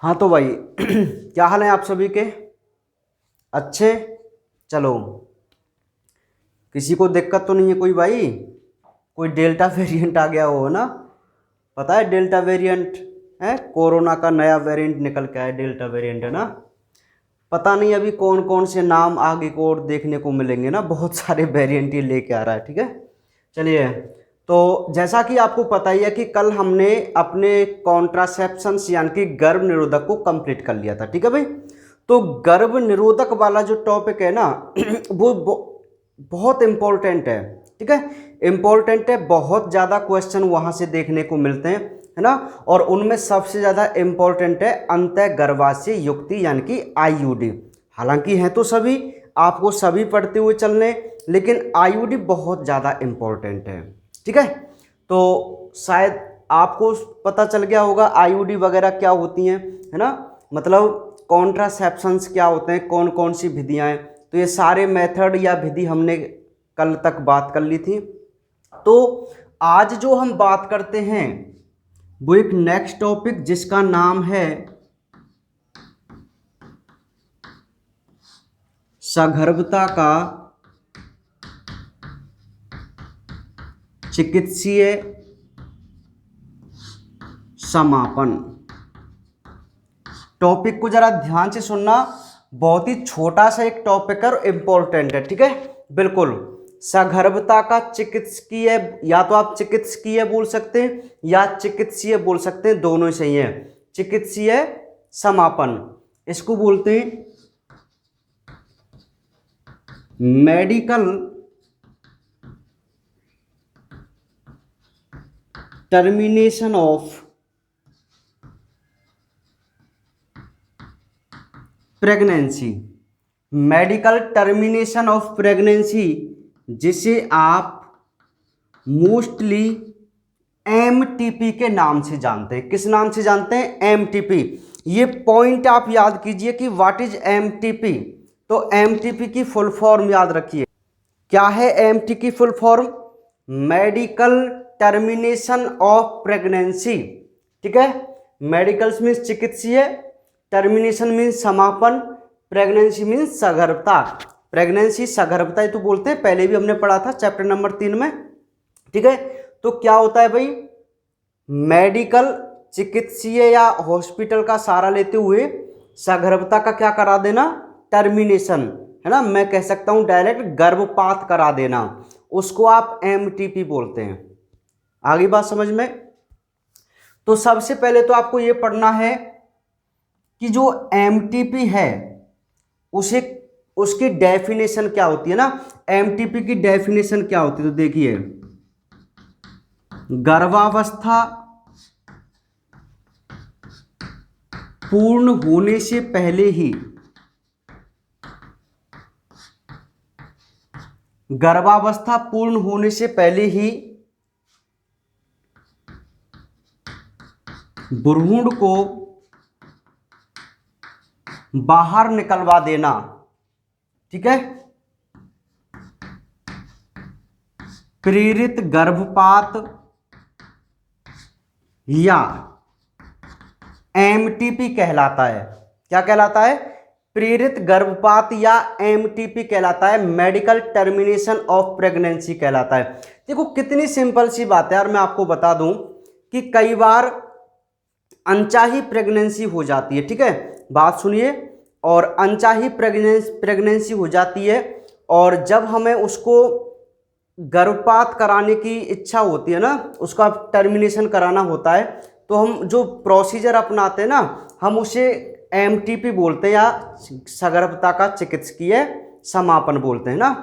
हाँ तो भाई क्या हाल है आप सभी के? अच्छे। चलो, किसी को दिक्कत तो नहीं है कोई भाई? कोई डेल्टा वेरिएंट आ गया हो ना? पता है डेल्टा वेरिएंट है, कोरोना का नया वेरिएंट निकल के आया, डेल्टा वेरिएंट है ना। पता नहीं अभी कौन कौन से नाम आगे को और देखने को मिलेंगे ना, बहुत सारे वेरिएंट ही लेके आ रहा है। ठीक है, चलिए। तो जैसा कि आपको पता ही है कि कल हमने अपने कॉन्ट्रासेप्शंस यानी कि गर्भ निरोधक को कंप्लीट कर लिया था। ठीक है भाई, तो गर्भ निरोधक वाला जो टॉपिक है ना वो बहुत इम्पोर्टेंट है। ठीक है, इम्पोर्टेंट है, बहुत ज़्यादा क्वेश्चन वहाँ से देखने को मिलते हैं, है ना। और उनमें सबसे ज़्यादा इम्पोर्टेंट है अंतःगर्भाशय युक्ति यानी कि आईयूडी। हालांकि हैं तो सभी, आपको सभी पढ़ते हुए चलने, लेकिन आईयूडी बहुत ज़्यादा इम्पोर्टेंट है। ठीक है, तो शायद आपको पता चल गया होगा आईयूडी वगैरह क्या होती हैं, है ना। मतलब कॉन्ट्रासेप्शंस क्या होते हैं, कौन कौन सी विधियाँ हैं, तो ये सारे मेथड या विधि हमने कल तक बात कर ली थी। तो आज जो हम बात करते हैं वो एक नेक्स्ट टॉपिक जिसका नाम है सगर्भता का चिकित्सीय समापन। टॉपिक को जरा ध्यान से सुनना, बहुत ही छोटा सा एक टॉपिक है और इम्पोर्टेंट है। ठीक है, बिल्कुल। सगर्भता का चिकित्सकीय, या तो आप चिकित्सकीय बोल सकते हैं या चिकित्सीय बोल सकते हैं, दोनों ही सही है। चिकित्सीय समापन इसको बोलते हैं medical termination of pregnancy. Medical termination of pregnancy, जिसे आप मोस्टली एमटीपी के नाम से जानते हैं। किस नाम से जानते हैं? एमटीपी। ये पॉइंट आप याद कीजिए कि व्हाट इज एमटीपी। तो एमटीपी की फुल फॉर्म याद रखिए। क्या है एमटी की full form? Medical termination of pregnancy. ठीक है, मेडिकल्स मीन्स चिकित्सीय, टर्मिनेशन मीन्स समापन, प्रेगनेंसी मीन्स सगर्भता। प्रेगनेंसी सगर्भता ही तो बोलते हैं, पहले भी हमने पढ़ा था चैप्टर नंबर 3 में। ठीक है, तो क्या होता है भाई, मेडिकल चिकित्सीय या हॉस्पिटल का सहारा लेते हुए सगर्भता का क्या करा देना? टर्मिनेशन, है ना। मैं कह सकता हूं डायरेक्ट गर्भपात करा देना, उसको आप एमटीपी बोलते हैं। आगे बात समझ में? तो सबसे पहले तो आपको यह पढ़ना है कि जो एमटीपी है उसे, उसकी डेफिनेशन क्या होती है ना। एमटीपी की डेफिनेशन क्या होती है? तो देखिए, गर्भावस्था पूर्ण होने से पहले ही, गर्भावस्था पूर्ण होने से पहले ही भ्रूण को बाहर निकलवा देना। ठीक है, प्रेरित गर्भपात या एमटीपी कहलाता है। क्या कहलाता है? प्रेरित गर्भपात या एमटीपी कहलाता है, मेडिकल टर्मिनेशन ऑफ प्रेगनेंसी कहलाता है। देखो कितनी सिंपल सी बात है यार। मैं आपको बता दूं कि कई बार अनचाही प्रेगनेंसी हो जाती है। ठीक है, बात सुनिए। और अनचाही प्रेगनेंसी हो जाती है, और जब हमें उसको गर्भपात कराने की इच्छा होती है ना, उसका टर्मिनेशन कराना होता है, तो हम जो प्रोसीजर अपनाते हैं ना, हम उसे एमटीपी बोलते हैं या सगर्भता का चिकित्सकीय समापन बोलते हैं ना।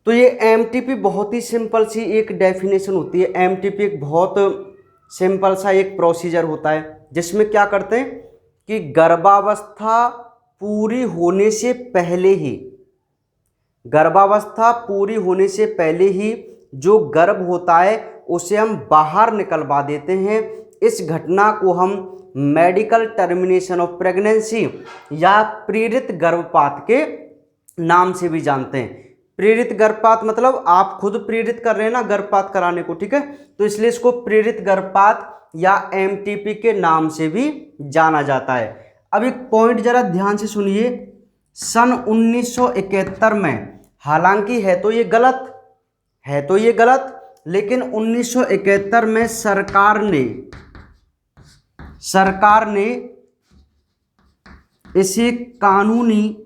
तो ये एमटीपी बहुत ही सिंपल सी एक डेफिनेशन होती है। एमटीपी एक बहुत सिंपल सा एक प्रोसीजर होता है जिसमें क्या करते हैं कि गर्भावस्था पूरी होने से पहले ही, गर्भावस्था पूरी होने से पहले ही जो गर्भ होता है उसे हम बाहर निकलवा देते हैं। इस घटना को हम मेडिकल टर्मिनेशन ऑफ प्रेगनेंसी या प्रेरित गर्भपात के नाम से भी जानते हैं। प्रेरित गर्भपात मतलब आप खुद प्रेरित कर रहे हैं ना गर्भपात कराने को, ठीक है, तो इसलिए इसको प्रेरित गर्भपात या एमटीपी के नाम से भी जाना जाता है। अब एक पॉइंट जरा ध्यान से सुनिए, सन 1971 में, हालांकि है तो ये गलत, लेकिन 1971 में सरकार ने इसे कानूनी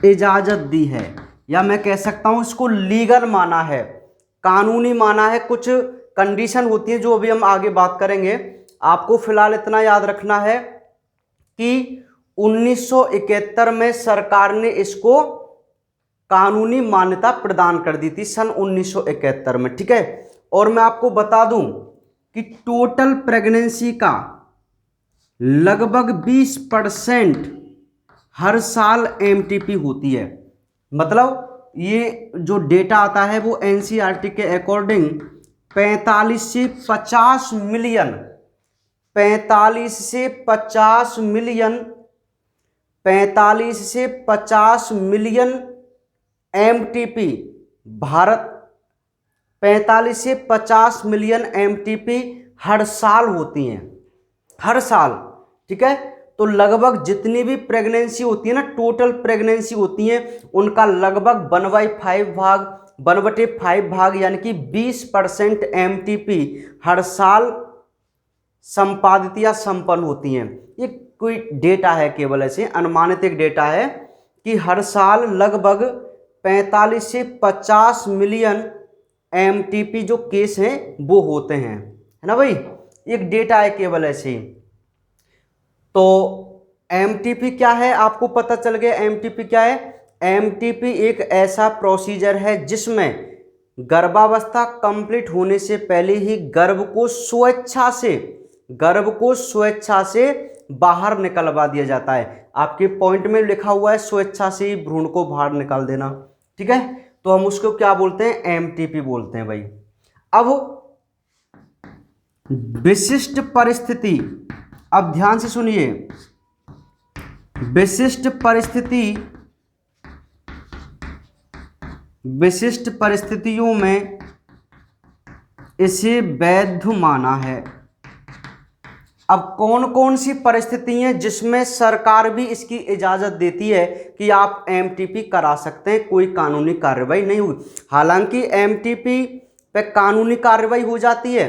इजाजत दी है, या मैं कह सकता हूं इसको लीगल माना है, कानूनी माना है। कुछ कंडीशन होती है जो अभी हम आगे बात करेंगे। आपको फिलहाल इतना याद रखना है कि 1971 में सरकार ने इसको कानूनी मान्यता प्रदान कर दी थी, सन 1971 में, ठीक है। और मैं आपको बता दूं कि टोटल प्रेगनेंसी का लगभग 20% हर साल एमटीपी होती है। मतलब ये जो डेटा आता है वो एनसीईआरटी के अकॉर्डिंग 45 से 50 मिलियन एमटीपी भारत 45 से 50 मिलियन एमटीपी हर साल होती हैं, हर साल, ठीक है। तो लगभग जितनी भी प्रेगनेंसी होती है ना, टोटल प्रेगनेंसी होती है, उनका लगभग 1/5 भाग यानी कि 20% एमटीपी हर साल संपादित या संपन्न होती हैं। ये कोई डेटा है, केवल ऐसे अनुमानित एक डेटा है कि हर साल लगभग 45 से 50 मिलियन एमटीपी जो केस हैं वो होते हैं, है ना भाई, एक डेटा है केवल ऐसे ही। तो एमटीपी क्या है आपको पता चल गया। एमटीपी क्या है? एमटीपी एक ऐसा प्रोसीजर है जिसमें गर्भावस्था कंप्लीट होने से पहले ही गर्भ को स्वेच्छा से बाहर निकलवा दिया जाता है। आपके पॉइंट में लिखा हुआ है स्वेच्छा से ही भ्रूण को बाहर निकाल देना, ठीक है। तो हम उसको क्या बोलते हैं? एमटीपी बोलते हैं भाई। अब विशिष्ट परिस्थिति, अब ध्यान से सुनिए, विशिष्ट परिस्थितियों में इसे वैध माना है। अब कौन कौन सी परिस्थिति हैं जिसमें सरकार भी इसकी इजाजत देती है कि आप एमटीपी करा सकते हैं, कोई कानूनी कार्रवाई नहीं हुई। हालांकि एमटीपी पे कानूनी कार्रवाई हो जाती है,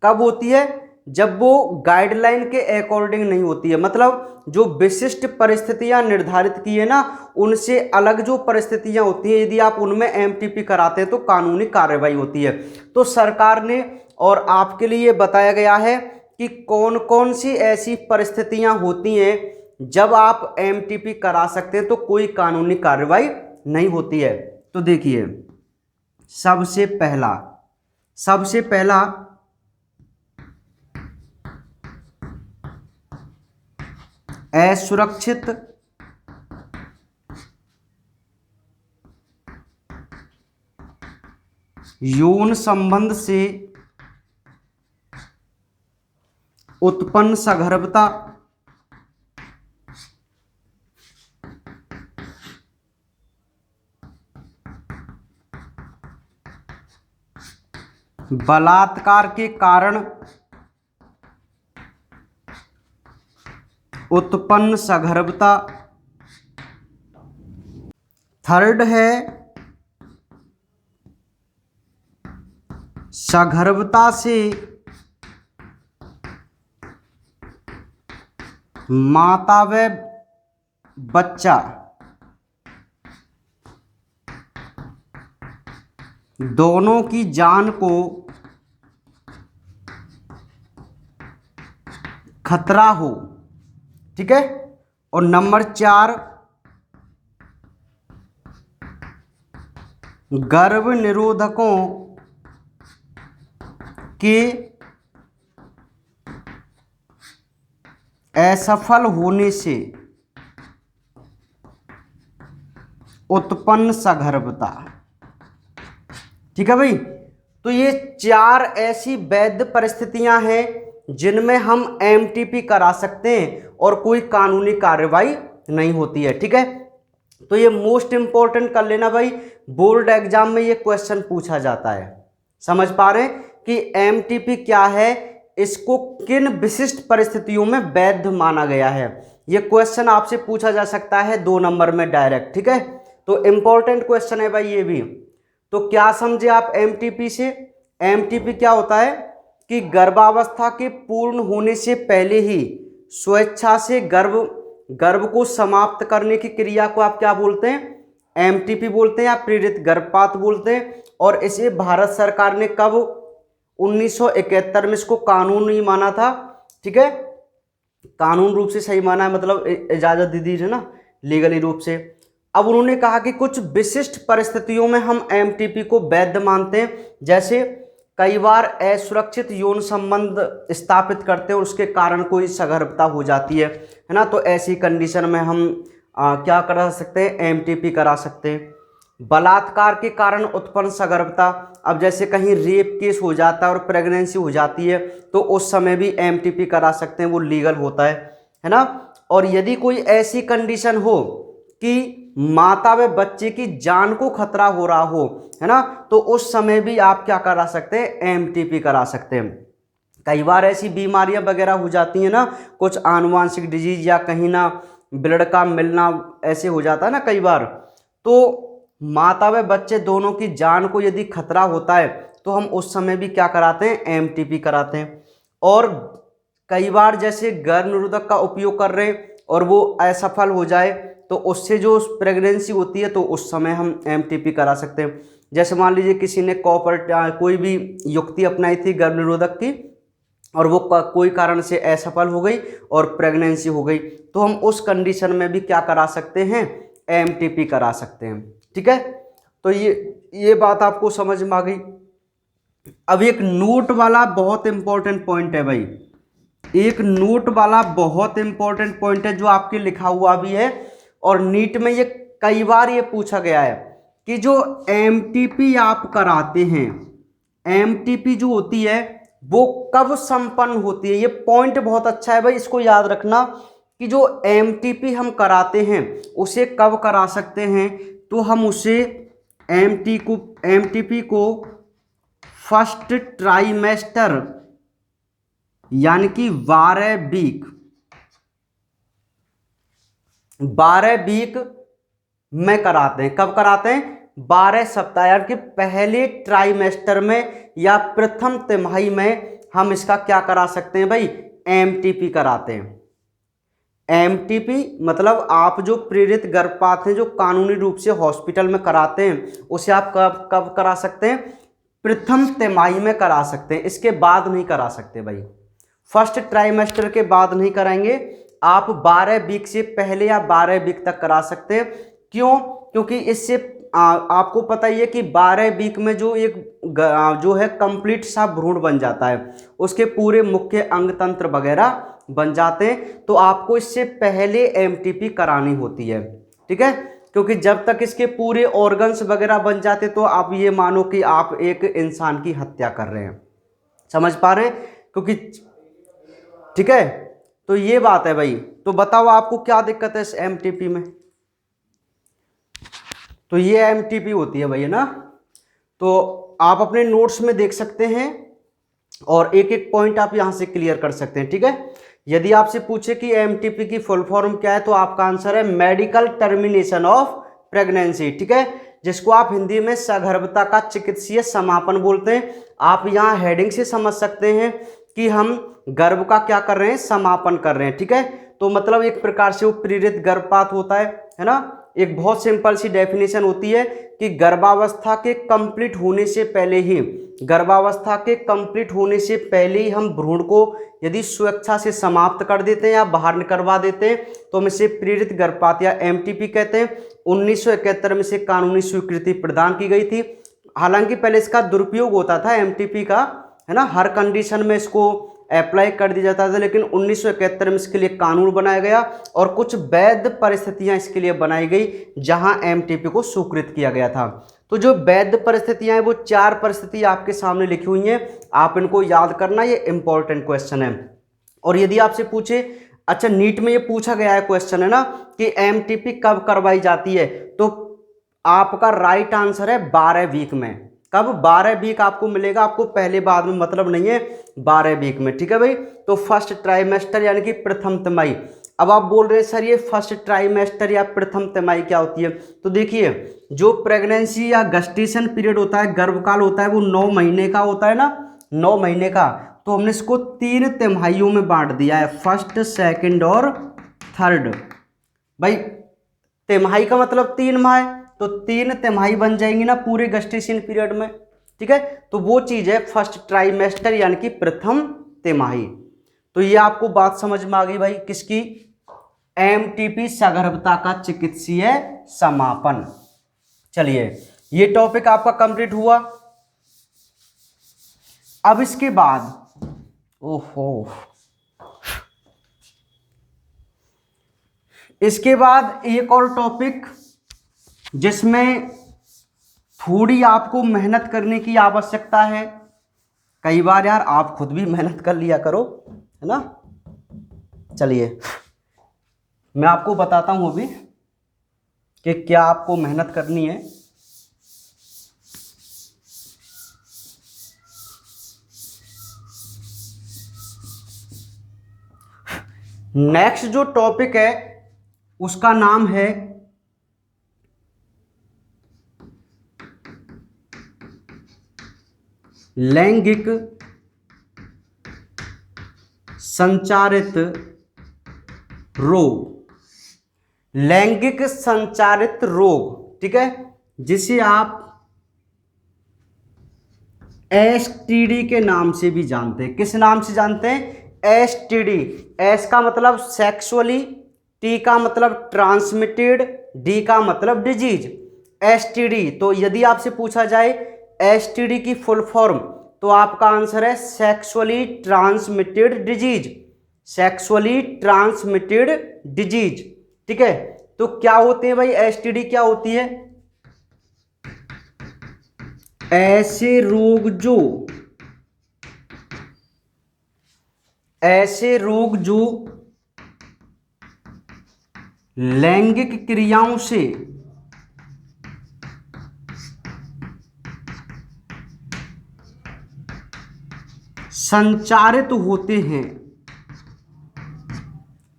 कब होती है? जब वो गाइडलाइन के अकॉर्डिंग नहीं होती है। मतलब जो विशिष्ट परिस्थितियां निर्धारित की है ना, उनसे अलग जो परिस्थितियां होती हैं, यदि आप उनमें एमटीपी कराते हैं तो कानूनी कार्रवाई होती है। तो सरकार ने और आपके लिए बताया गया है कि कौन कौन सी ऐसी परिस्थितियां होती हैं जब आप एमटीपी करा सकते हैं तो कोई कानूनी कार्रवाई नहीं होती है। तो देखिए, सबसे पहला असुरक्षित यौन संबंध से उत्पन्न सगर्भता, बलात्कार के कारण उत्पन्न सगर्भता। थर्ड है सगर्भता से माता व बच्चा दोनों की जान को खतरा हो, ठीक है। और नंबर 4, गर्भ निरोधकों के असफल होने से उत्पन्न सगर्भता, ठीक है भाई। तो ये 4 ऐसी वैध परिस्थितियां हैं जिनमें हम एमटीपी करा सकते हैं और कोई कानूनी कार्रवाई नहीं होती है, ठीक है। तो ये मोस्ट इंपॉर्टेंट कर लेना भाई, बोर्ड एग्जाम में ये क्वेश्चन पूछा जाता है। समझ पा रहे हैं कि एमटीपी क्या है, इसको किन विशिष्ट परिस्थितियों में वैध माना गया है। ये क्वेश्चन आपसे पूछा जा सकता है 2 नंबर में डायरेक्ट, ठीक है। तो इंपॉर्टेंट क्वेश्चन है भाई ये भी। तो क्या समझे आप एमटीपी से? एमटीपी क्या होता है कि गर्भावस्था के पूर्ण होने से पहले ही स्वेच्छा से गर्भ को समाप्त करने की क्रिया को आप क्या बोलते हैं? एमटीपी बोलते हैं या प्रेरित गर्भपात बोलते हैं। और इसे भारत सरकार ने कब 1971 में इसको कानूनी माना था, ठीक है, कानून रूप से सही माना है, मतलब इजाजत दी थी ना लीगली रूप से। अब उन्होंने कहा कि कुछ विशिष्ट परिस्थितियों में हम एमटीपी को वैध मानते हैं, जैसे कई बार असुरक्षित यौन संबंध स्थापित करते हैं और उसके कारण कोई सगर्भता हो जाती है ना, तो ऐसी कंडीशन में हम क्या करा सकते हैं? एमटीपी करा सकते हैं। बलात्कार के कारण उत्पन्न सगर्भता, अब जैसे कहीं रेप केस हो जाता है और प्रेगनेंसी हो जाती है तो उस समय भी एमटीपी करा सकते हैं, वो लीगल होता है ना। और यदि कोई ऐसी कंडीशन हो कि माता व बच्चे की जान को खतरा हो रहा हो, है ना, तो उस समय भी आप क्या करा सकते हैं? एमटीपी करा सकते हैं। कई बार ऐसी बीमारियां वगैरह हो जाती हैं ना, कुछ आनुवांशिक डिजीज या कहीं ना ब्लड का मिलना ऐसे हो जाता है ना कई बार, तो माता व बच्चे दोनों की जान को यदि खतरा होता है तो हम उस समय भी क्या कराते हैं? एमटीपी कराते हैं। और कई बार जैसे गर्भ निरोधक का उपयोग कर रहे हैं और वो असफल हो जाए तो उससे जो प्रेगनेंसी होती है तो उस समय हम एमटीपी करा सकते हैं। जैसे मान लीजिए किसी ने कोई भी युक्ति अपनाई थी गर्भ निरोधक की और वो कोई कारण से असफल हो गई और प्रेगनेंसी हो गई, तो हम उस कंडीशन में भी क्या करा सकते हैं? एमटीपी करा सकते हैं, ठीक है। तो ये बात आपको समझ में आ गई। अब एक नोट वाला बहुत इंपॉर्टेंट पॉइंट है भाई, एक नोट वाला बहुत इंपॉर्टेंट पॉइंट है जो आपके लिखा हुआ भी है और नीट में ये कई बार ये पूछा गया है कि जो एमटीपी आप कराते हैं, एमटीपी जो होती है वो कब संपन्न होती है। ये पॉइंट बहुत अच्छा है भाई, इसको याद रखना कि जो एमटीपी हम कराते हैं उसे कब करा सकते हैं, तो हम उसे एमटीपी को फर्स्ट ट्राइमेस्टर यानी कि 12 वीक में कराते हैं। कब कराते हैं? 12 सप्ताह यानी कि पहले ट्राइमेस्टर में या प्रथम तिमाही में हम इसका क्या करा सकते हैं भाई? एमटीपी कराते हैं। एमटीपी मतलब आप जो प्रेरित गर्भपात हैं जो कानूनी रूप से हॉस्पिटल में कराते हैं उसे आप कब कब करा सकते हैं? प्रथम तिमाही में करा सकते हैं, इसके बाद नहीं करा सकते भाई। फर्स्ट ट्राइमेस्टर के बाद नहीं कराएंगे, आप 12 वीक से पहले या 12 वीक तक करा सकते हैं। क्यों? क्योंकि इससे आपको पता ही है कि 12 वीक में जो एक जो है कंप्लीट सा भ्रूण बन जाता है, उसके पूरे मुख्य अंग तंत्र वगैरह बन जाते हैं, तो आपको इससे पहले एमटीपी करानी होती है, ठीक है। क्योंकि जब तक इसके पूरे ऑर्गन्स वगैरह बन जाते तो आप ये मानो कि आप एक इंसान की हत्या कर रहे हैं। समझ पा रहे हैं? क्योंकि ठीक है, तो ये बात है भाई। तो बताओ आपको क्या दिक्कत है इस एमटीपी में? तो ये एमटीपी होती है भैया ना, तो आप अपने नोट्स में देख सकते हैं और एक एक पॉइंट आप यहां से क्लियर कर सकते हैं, ठीक है। यदि आपसे पूछे कि एमटीपी की फुल फॉर्म क्या है तो आपका आंसर है मेडिकल टर्मिनेशन ऑफ प्रेगनेंसी, ठीक है, जिसको आप हिंदी में सगर्भता का चिकित्सीय समापन बोलते हैं। आप यहां हेडिंग से समझ सकते हैं कि हम गर्भ का क्या कर रहे हैं? समापन कर रहे हैं, ठीक है। तो मतलब एक प्रकार से वो प्रेरित गर्भपात होता है ना। एक बहुत सिंपल सी डेफिनेशन होती है कि गर्भावस्था के कंप्लीट होने से पहले ही हम भ्रूण को यदि स्वेच्छा से समाप्त कर देते हैं या बाहर निकलवा देते हैं तो हम इसे प्रेरित गर्भपात या एमटीपी कहते हैं। 1971 में से कानूनी स्वीकृति प्रदान की गई थी। हालांकि पहले इसका दुरुपयोग होता था एमटीपी का, है ना, हर कंडीशन में इसको अप्लाई कर दिया जाता था, लेकिन 1971 में इसके लिए कानून बनाया गया और कुछ वैध परिस्थितियां इसके लिए बनाई गई जहां एमटीपी को स्वीकृत किया गया था। तो जो वैध परिस्थितियां हैं वो 4 परिस्थिति आपके सामने लिखी हुई हैं, आप इनको याद करना, ये इंपॉर्टेंट क्वेश्चन है। और यदि आपसे पूछे अच्छा, नीट में ये पूछा गया है क्वेश्चन है ना कि एमटीपी कब करवाई जाती है, तो आपका राइट आंसर है 12 वीक में। कब? 12 वीक आपको मिलेगा, आपको पहले बाद में मतलब नहीं है, 12 वीक में। ठीक है भाई, तो फर्स्ट ट्राइमेस्टर यानी कि प्रथम तिमाही। अब आप बोल रहे हैं सर ये फर्स्ट ट्राइमेस्टर या प्रथम तिमाही क्या होती है, तो देखिए जो प्रेगनेंसी या गस्टेशन पीरियड होता है, गर्भकाल होता है, वो 9 महीने का होता है ना, 9 महीने का। तो हमने इसको 3 तिमाहियों में बांट दिया है, फर्स्ट, सेकंड और थर्ड। भाई तिमाही का मतलब 3 माह है, तो 3 तिमाही बन जाएंगी ना पूरे गस्टेशन पीरियड में। ठीक है, तो वो चीज है फर्स्ट ट्राइमेस्टर यानी कि प्रथम तिमाही। तो ये आपको बात समझ में आ गई भाई किसकी? एमटीपी सगर्भता का चिकित्सीय समापन। चलिए ये टॉपिक आपका कंप्लीट हुआ। अब इसके बाद ओहो, इसके बाद एक और टॉपिक जिसमें थोड़ी आपको मेहनत करने की आवश्यकता है। कई बार यार आप खुद भी मेहनत कर लिया करो, है ना। चलिए मैं आपको बताता हूं अभी कि क्या आपको मेहनत करनी है। नेक्स्ट जो टॉपिक है उसका नाम है लैंगिक संचारित रोग। लैंगिक संचारित रोग, ठीक है, जिसे आप एसटीडी के नाम से भी जानते हैं। किस नाम से जानते हैं? एसटीडी। एस का मतलब सेक्सुअली, टी का मतलब ट्रांसमिटेड, डी का मतलब डिजीज, एसटीडी। तो यदि आपसे पूछा जाए एसटीडी की फुल फॉर्म, तो आपका आंसर है sexually transmitted disease, sexually transmitted disease. ठीक है, तो क्या होते हैं भाई एसटीडी, क्या होती है? ऐसे रोग जो लैंगिक क्रियाओं से संचारित होते हैं।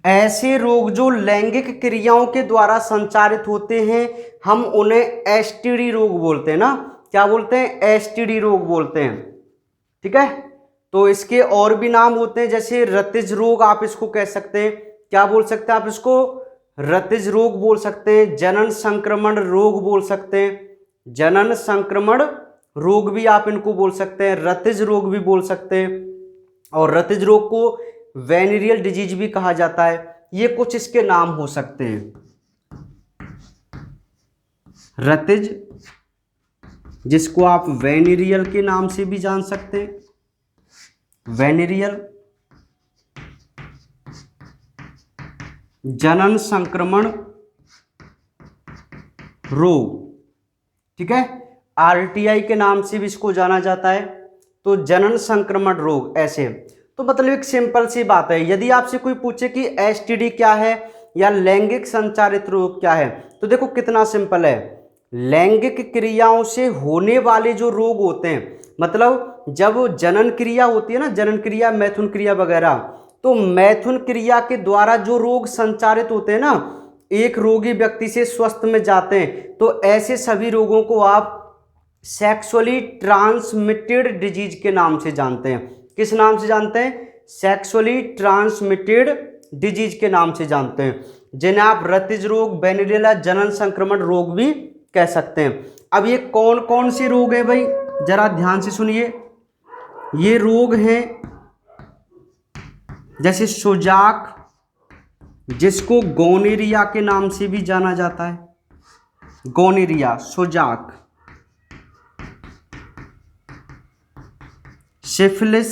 ऐसे रोग जो लैंगिक क्रियाओं के द्वारा संचारित होते हैं, हम उन्हें एसटीडी रोग बोलते हैं ना। क्या बोलते हैं? एसटीडी रोग बोलते हैं। ठीक है, तो इसके और भी नाम होते हैं, जैसे रतिज रोग आप इसको कह सकते हैं। क्या बोल सकते हैं आप इसको? रतिज रोग बोल सकते हैं, जनन संक्रमण रोग बोल सकते हैं, जनन संक्रमण रोग भी आप इनको बोल सकते हैं, रतिज रोग भी बोल सकते हैं, और रतिज रोग को वेनेरियल डिजीज भी कहा जाता है। ये कुछ इसके नाम हो सकते हैं। रतिज, जिसको आप वेनेरियल के नाम से भी जान सकते हैं, वेनेरियल, जनन संक्रमण रोग, ठीक है, आरटीआई के नाम से भी इसको जाना जाता है। तो जनन संक्रमण रोग ऐसे। तो मतलब एक सिंपल सी बात है, यदि आपसे कोई पूछे कि एसटीडी क्या है या लैंगिक संचारित रोग क्या है, तो देखो कितना सिंपल है। लैंगिक क्रियाओं से होने वाले जो रोग होते हैं, मतलब जब जनन क्रिया होती है ना, जनन क्रिया, मैथुन क्रिया वगैरह, तो मैथुन क्रिया के द्वारा जो रोग संचारित होते हैं ना, एक रोगी व्यक्ति से स्वस्थ में जाते हैं, तो ऐसे सभी रोगों को आप सेक्सुअली ट्रांसमिटेड डिजीज के नाम से जानते हैं। किस नाम से जानते हैं? सेक्सुअली ट्रांसमिटेड डिजीज के नाम से जानते हैं, जिन्हें आप रतिज रोग, वेनेरियल, जनन संक्रमण रोग भी कह सकते हैं। अब ये कौन कौन से रोग हैं भाई, जरा ध्यान से सुनिए। ये रोग हैं जैसे सोजाक, जिसको गोनेरिया के नाम से भी जाना जाता है, गोनेरिया, सोजाक, सिफिलिस,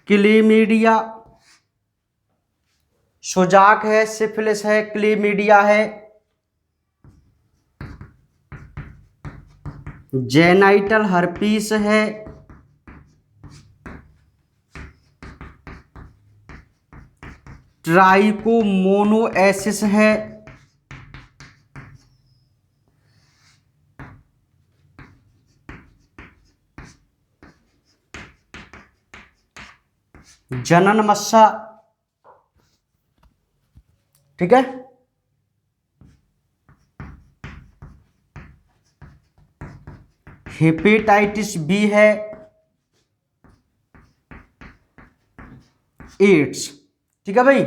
क्लेमीडिया, सोजाक है, सिफिलिस है, क्लेमीडिया है, जेनाइटल हर्पीस है, ट्राइकोमोनोएसिस है, जनन मस्सा, ठीक है। हेपेटाइटिस बी है, एड्स, ठीक है भाई।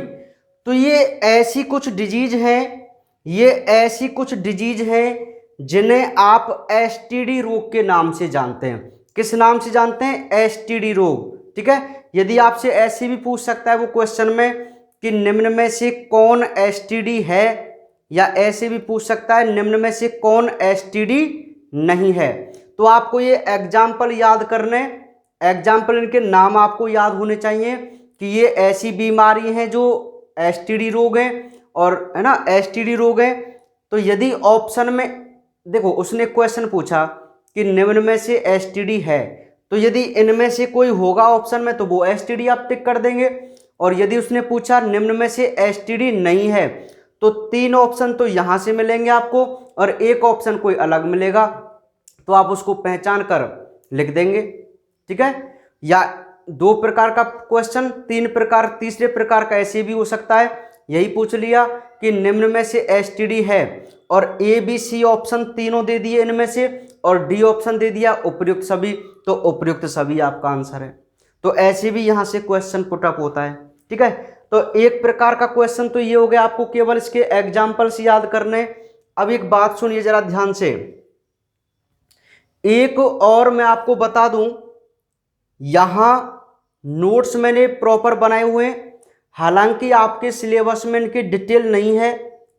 तो ये ऐसी कुछ डिजीज हैं, ये ऐसी कुछ डिजीज हैं जिन्हें आप एसटीडी रोग के नाम से जानते हैं। किस नाम से जानते हैं? एसटीडी रोग, ठीक है। यदि आपसे ऐसे भी पूछ सकता है वो क्वेश्चन में कि निम्न में से कौन एसटीडी है, या ऐसे भी पूछ सकता है निम्न में से कौन एसटीडी नहीं है। तो आपको ये एग्जाम्पल याद करने, एग्जाम्पल इनके नाम आपको याद होने चाहिए कि ये ऐसी बीमारी हैं जो एसटीडी रोग हैं, और है ना, एसटीडी रोग हैं। तो यदि ऑप्शन में देखो, उसने क्वेश्चन पूछा कि निम्न में से एसटीडी है, तो यदि इनमें से कोई होगा ऑप्शन में तो वो एसटीडी आप टिक कर देंगे। और यदि उसने पूछा निम्न में से एसटीडी नहीं है, तो 3 ऑप्शन तो यहां से मिलेंगे आपको और एक ऑप्शन कोई अलग मिलेगा, तो आप उसको पहचान कर लिख देंगे, ठीक है। या 2 प्रकार का क्वेश्चन, 3 प्रकार, तीसरे प्रकार का ऐसे भी हो सकता है, यही पूछ लिया कि निम्न में से एसटीडी है और ए बी सी ऑप्शन तीनों दे दिए इनमें से, और डी ऑप्शन दे दिया उपर्युक्त सभी, तो उपर्युक्त सभी आपका आंसर है। तो ऐसे भी यहां से क्वेश्चन पुट अप होता है, ठीक है। तो एक प्रकार का क्वेश्चन तो ये हो गया, आपको केवल इसके एग्जाम्पल्स याद करने। अब एक बात सुनिए जरा ध्यान से, एक और मैं आपको बता दूं, यहां नोट्स मैंने प्रॉपर बनाए हुए हैं, हालांकि आपके सिलेबस में इनकी डिटेल नहीं है,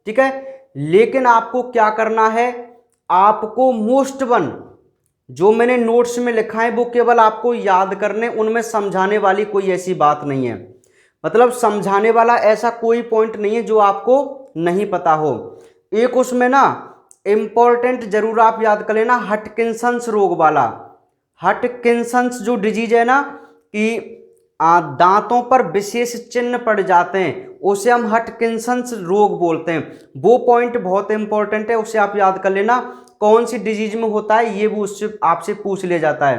ठीक है, लेकिन आपको क्या करना है, आपको मोस्ट वन जो मैंने नोट्स में लिखा है वो केवल आपको याद करने, उनमें समझाने वाली कोई ऐसी बात नहीं है, मतलब समझाने वाला ऐसा कोई पॉइंट नहीं है जो आपको नहीं पता हो। एक उसमें ना इंपॉर्टेंट जरूर आप याद कर लेना, हटकिंसंस रोग वाला। हटकिंसंस जो डिजीज है ना कि दांतों पर विशेष चिन्ह पड़ जाते हैं, उसे हम हटकिंसंस रोग बोलते हैं। वो पॉइंट बहुत इंपॉर्टेंट है, उसे आप याद कर लेना। कौन सी डिजीज में होता है ये वो उससे आपसे पूछ लिया जाता है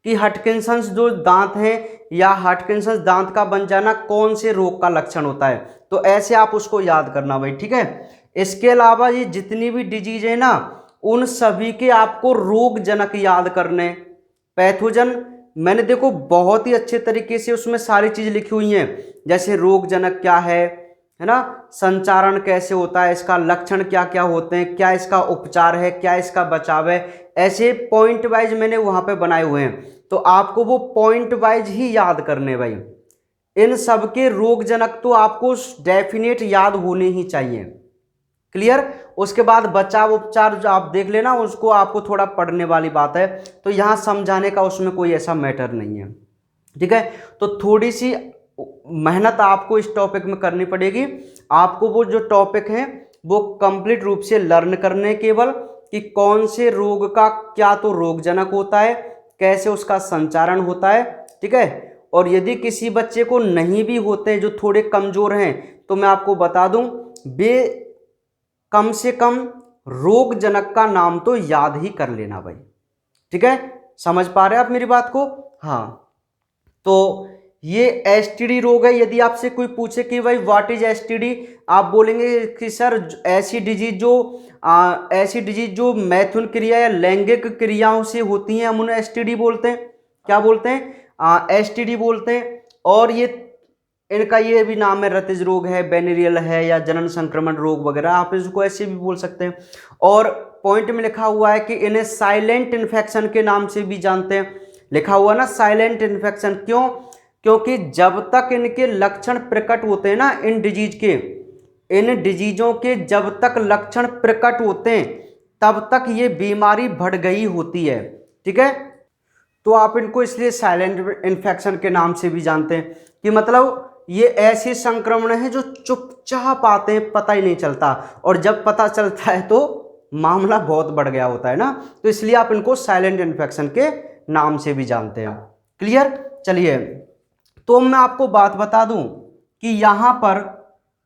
कि हटकिंसंस जो दांत हैं या हटकिंसंस दांत का बन जाना कौन से रोग का लक्षण होता है, तो ऐसे आप उसको याद करना भाई, ठीक है। इसके अलावा ये जितनी भी डिजीज है ना, उन सभी के आपको रोग जनक याद करने। पैथोजन मैंने देखो बहुत ही अच्छे तरीके से उसमें सारी चीज लिखी हुई हैं, जैसे रोग जनक क्या है ना, संचारण कैसे होता है, इसका लक्षण क्या क्या होते हैं, क्या इसका उपचार है, क्या इसका बचाव है, ऐसे पॉइंट वाइज मैंने वहां पे बनाए हुए हैं। तो आपको वो पॉइंट वाइज ही याद करने भाई, इन सब के रोग जनक तो आपको डेफिनेट याद होने ही चाहिए, क्लियर। उसके बाद बचाव उपचार जो आप देख लेना, उसको आपको थोड़ा पढ़ने वाली बात है, तो यहां समझाने का उसमें कोई ऐसा मैटर नहीं है, ठीक है। तो थोड़ी सी मेहनत आपको इस टॉपिक में करनी पड़ेगी, आपको वो जो टॉपिक है वो कंप्लीट रूप से लर्न करने, केवल कि कौन से रोग का क्या तो रोगजनक होता है, कैसे उसका संचारण होता है, ठीक है। और यदि किसी बच्चे को नहीं भी होते जो थोड़े कमजोर हैं, तो मैं आपको बता दूं, वे कम से कम रोग जनक का नाम तो याद ही कर लेना भाई, ठीक है। समझ पा रहे हैं आप मेरी बात को? हाँ, तो ये एसटीडी रोग है। यदि आपसे कोई पूछे कि भाई व्हाट इज एसटीडी, आप बोलेंगे कि सर ऐसी डिजीज जो मैथुन क्रिया या लैंगिक क्रियाओं से होती हैं, हम उन्हें एसटीडी बोलते हैं। क्या बोलते हैं? एसटीडी बोलते हैं। और ये इनका ये भी नाम है, रतिज रोग है, बेनेरियल है, या जनन संक्रमण रोग वगैरह, आप इसको ऐसे भी बोल सकते हैं। और पॉइंट में लिखा हुआ है कि इन्हें साइलेंट इन्फेक्शन के नाम से भी जानते हैं, लिखा हुआ ना साइलेंट इन्फेक्शन। क्यों? क्योंकि जब तक इनके लक्षण प्रकट होते हैं ना, इन डिजीजों के जब तक लक्षण प्रकट होते हैं तब तक ये बीमारी बढ़ गई होती है, ठीक है। तो आप इनको इसलिए साइलेंट इन्फेक्शन के नाम से भी जानते हैं कि मतलब ये ऐसे संक्रमण है जो चुपचाप आते हैं, पता ही नहीं चलता, और जब पता चलता है तो मामला बहुत बढ़ गया होता है ना, तो इसलिए आप इनको साइलेंट इन्फेक्शन के नाम से भी जानते हैं, क्लियर। चलिए, तो मैं आपको बात बता दूं कि यहाँ पर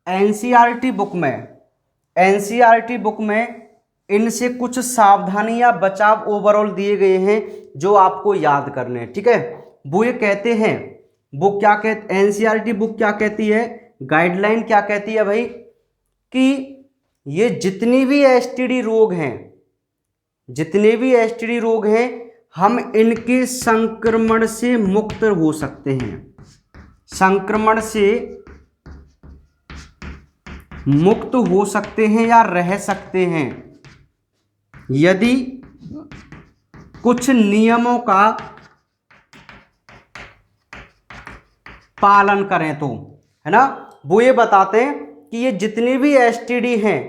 एनसीईआरटी बुक में इनसे कुछ सावधानी या बचाव ओवरऑल दिए गए हैं जो आपको याद करने हैं, ठीक है। वो ये कहते हैं, बुक क्या कहते, एनसीईआरटी बुक क्या कहती है, गाइडलाइन क्या कहती है भाई, कि ये जितनी भी एसटीडी रोग हैं हम इनके संक्रमण से मुक्त हो सकते हैं, संक्रमण से मुक्त हो सकते हैं या रह सकते हैं यदि कुछ नियमों का पालन करें तो, है ना। वो ये बताते हैं कि ये जितने भी एसटीडी हैं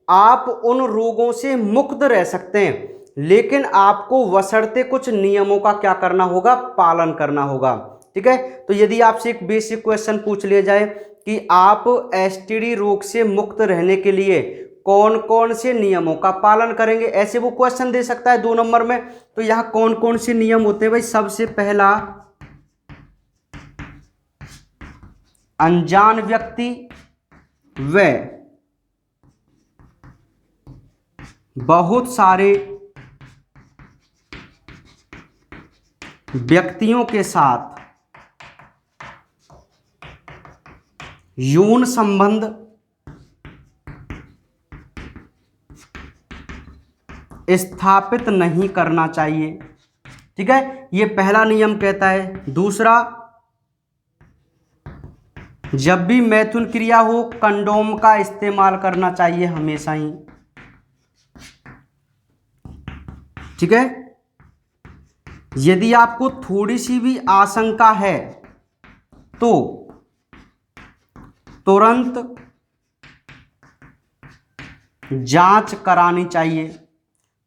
आप उन रोगों से मुक्त रह सकते हैं, लेकिन आपको बशर्ते कुछ नियमों का क्या करना होगा, पालन करना होगा, ठीक है। तो यदि आपसे एक बेसिक क्वेश्चन पूछ लिया जाए कि आप एसटीडी रोग से मुक्त रहने के लिए कौन कौन से नियमों का पालन करेंगे, ऐसे वो क्वेश्चन दे सकता है 2 नंबर में। तो यहां कौन कौन से नियम होते हैं भाई, सबसे पहला, अनजान व्यक्ति व बहुत सारे व्यक्तियों के साथ यौन संबंध स्थापित नहीं करना चाहिए, ठीक है, ये पहला नियम कहता है। दूसरा, जब भी मैथुन क्रिया हो कंडोम का इस्तेमाल करना चाहिए हमेशा ही, ठीक है। यदि आपको थोड़ी सी भी आशंका है तो तुरंत जांच करानी चाहिए,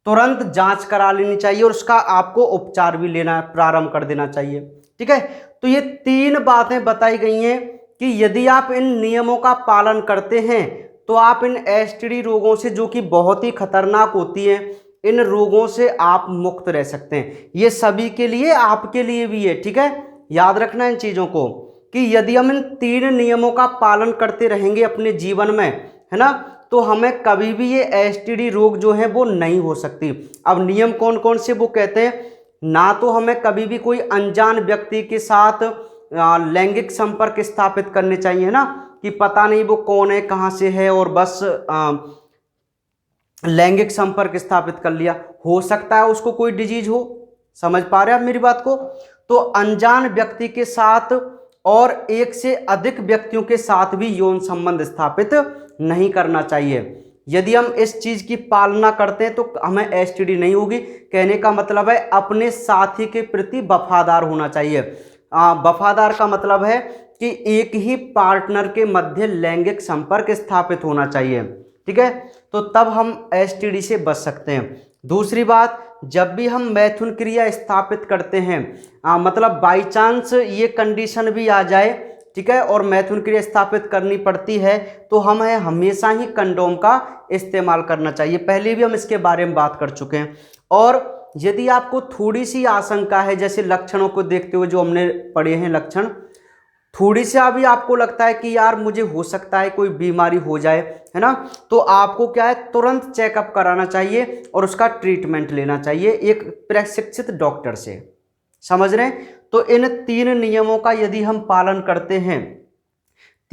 तुरंत जांच करा लेनी चाहिए और उसका आपको उपचार भी लेना प्रारंभ कर देना चाहिए, ठीक है। तो ये 3 बातें बताई गई हैं कि यदि आप इन नियमों का पालन करते हैं तो आप इन एसटीडी रोगों से, जो कि बहुत ही खतरनाक होती हैं, इन रोगों से आप मुक्त रह सकते हैं। ये सभी के लिए, आपके लिए भी है, ठीक है। याद रखना इन चीज़ों को कि यदि हम इन 3 नियमों का पालन करते रहेंगे अपने जीवन में, है ना, तो हमें कभी भी ये एसटीडी रोग जो है वो नहीं हो सकती। अब नियम कौन कौन से वो कहते हैं, ना तो हमें कभी भी कोई अनजान व्यक्ति के साथ लैंगिक संपर्क स्थापित करने चाहिए, है ना, कि पता नहीं वो कौन है, कहाँ से है, और बस लैंगिक संपर्क स्थापित कर लिया। हो सकता है उसको कोई डिजीज हो, समझ पा रहे हैं आप मेरी बात को। तो अनजान व्यक्ति के साथ और एक से अधिक व्यक्तियों के साथ भी यौन संबंध स्थापित नहीं करना चाहिए। यदि हम इस चीज की पालना करते हैं तो हमें एसटीडी नहीं होगी। कहने का मतलब है अपने साथी के प्रति वफादार होना चाहिए। वफादार का मतलब है कि एक ही पार्टनर के मध्य लैंगिक संपर्क स्थापित होना चाहिए, ठीक है, तो तब हम एसटीडी से बच सकते हैं। दूसरी बात, जब भी हम मैथुन क्रिया स्थापित करते हैं, मतलब बाई चांस ये कंडीशन भी आ जाए, ठीक है, और मैथुन क्रिया स्थापित करनी पड़ती है, तो हमें हमेशा ही कंडोम का इस्तेमाल करना चाहिए। पहले भी हम इसके बारे में बात कर चुके हैं। और यदि आपको थोड़ी सी आशंका है, जैसे लक्षणों को देखते हुए जो हमने पढ़े हैं लक्षण, थोड़ी सा भी आपको लगता है कि यार मुझे हो सकता है कोई बीमारी हो जाए, है ना, तो आपको क्या है, तुरंत चेकअप कराना चाहिए और उसका ट्रीटमेंट लेना चाहिए एक प्रशिक्षित डॉक्टर से। समझ रहे हैं। तो इन 3 नियमों का यदि हम पालन करते हैं,